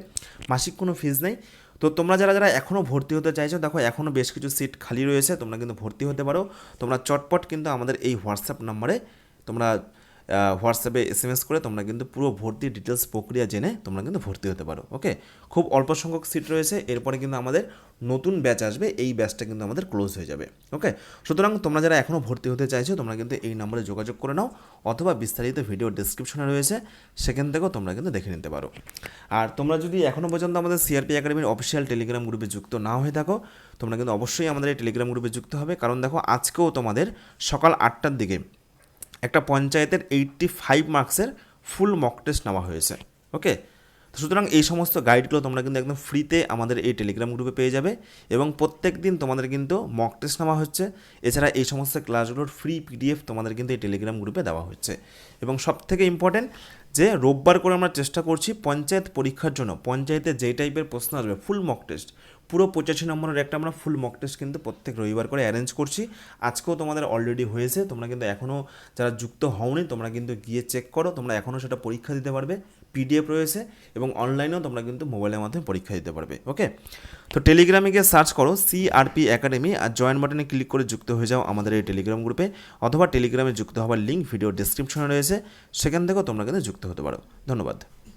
Speaker 1: মাসিক কোনো ফিজ নেই। তো তোমরা যারা যারা এখনও ভর্তি হতে চাইছো, দেখো এখনও বেশ কিছু সিট খালি রয়েছে, তোমরা কিন্তু ভর্তি হতে পারো। তোমরা চটপট কিন্তু আমাদের এই হোয়াটসঅ্যাপ নাম্বারে তোমরা হোয়াটসঅ্যাপে এসএমএস করে তোমরা কিন্তু পুরো ভর্তির ডিটেলস প্রক্রিয়া জেনে তোমরা কিন্তু ভর্তি হতে পারো। ওকে, খুব অল্প সংখ্যক সিট রয়েছে, এরপরে কিন্তু আমাদের নতুন ব্যাচ আসবে, এই ব্যাচটা কিন্তু আমাদের ক্লোজ হয়ে যাবে। ওকে, সুতরাং তোমরা যারা এখনও ভর্তি হতে চাইছো, তোমরা কিন্তু এই নাম্বারে যোগাযোগ করে নাও, অথবা বিস্তারিত ভিডিও ডেসক্রিপশনে রয়েছে, সেখান থেকেও তোমরা কিন্তু দেখে নিতে পারো। আর তোমরা যদি এখনও পর্যন্ত আমাদের সিআরপি একাডেমির অফিসিয়াল টেলিগ্রাম গ্রুপে যুক্ত না হয়ে থাকো, তোমরা কিন্তু অবশ্যই আমাদের এই টেলিগ্রাম গ্রুপে যুক্ত হবে। কারণ দেখো আজকেও তোমাদের সকাল 8টার দিকে একটা পঞ্চায়েতের 85 মার্কসের ফুল মক টেস্ট নেওয়া হয়েছে। ওকে, সুতরাং এই সমস্ত গাইডগুলো তোমরা কিন্তু একদম ফ্রিতে আমাদের এই টেলিগ্রাম গ্রুপে পেয়ে যাবে, এবং প্রত্যেক দিন তোমাদের কিন্তু মক টেস্ট নেওয়া হচ্ছে। এছাড়া এই সমস্ত ক্লাসগুলোর ফ্রি পিডিএফ তোমাদের কিন্তু এই টেলিগ্রাম গ্রুপে দেওয়া হচ্ছে। এবং সবথেকে ইম্পর্টেন্ট যে রোববার করে আমরা চেষ্টা করছি পঞ্চায়েত পরীক্ষার জন্য, পঞ্চায়েতে যেই টাইপের প্রশ্ন আসবে ফুল মক টেস্ট, পুরো 85 নম্বরের একটা আমরা ফুল মক টেস্ট কিন্তু প্রত্যেক রবিবার করে অ্যারেঞ্জ করছি। আজকেও তোমাদের অলরেডি হয়েছে, তোমরা কিন্তু এখনও যারা যুক্ত হওনি তোমরা কিন্তু গিয়ে চেক করো, তোমরা এখনও সেটা পরীক্ষা দিতে পারবে। পিডিএফ রয়েছে এবং অনলাইনেও তোমরা কিন্তু মোবাইলের মাধ্যমে পরীক্ষা দিতে পারবে। ওকে, তো টেলিগ্রামে গিয়ে সার্চ করো সিআরপি একাডেমি, আর জয়েন বাটনে ক্লিক করে যুক্ত হয়ে যাও আমাদের এই টেলিগ্রাম গ্রুপে, অথবা টেলিগ্রামে যুক্ত হওয়ার লিঙ্ক ভিডিও ডেসক্রিপশনে রয়েছে, সেখান থেকেও তোমরা কিন্তু যুক্ত হতে পারো। ধন্যবাদ।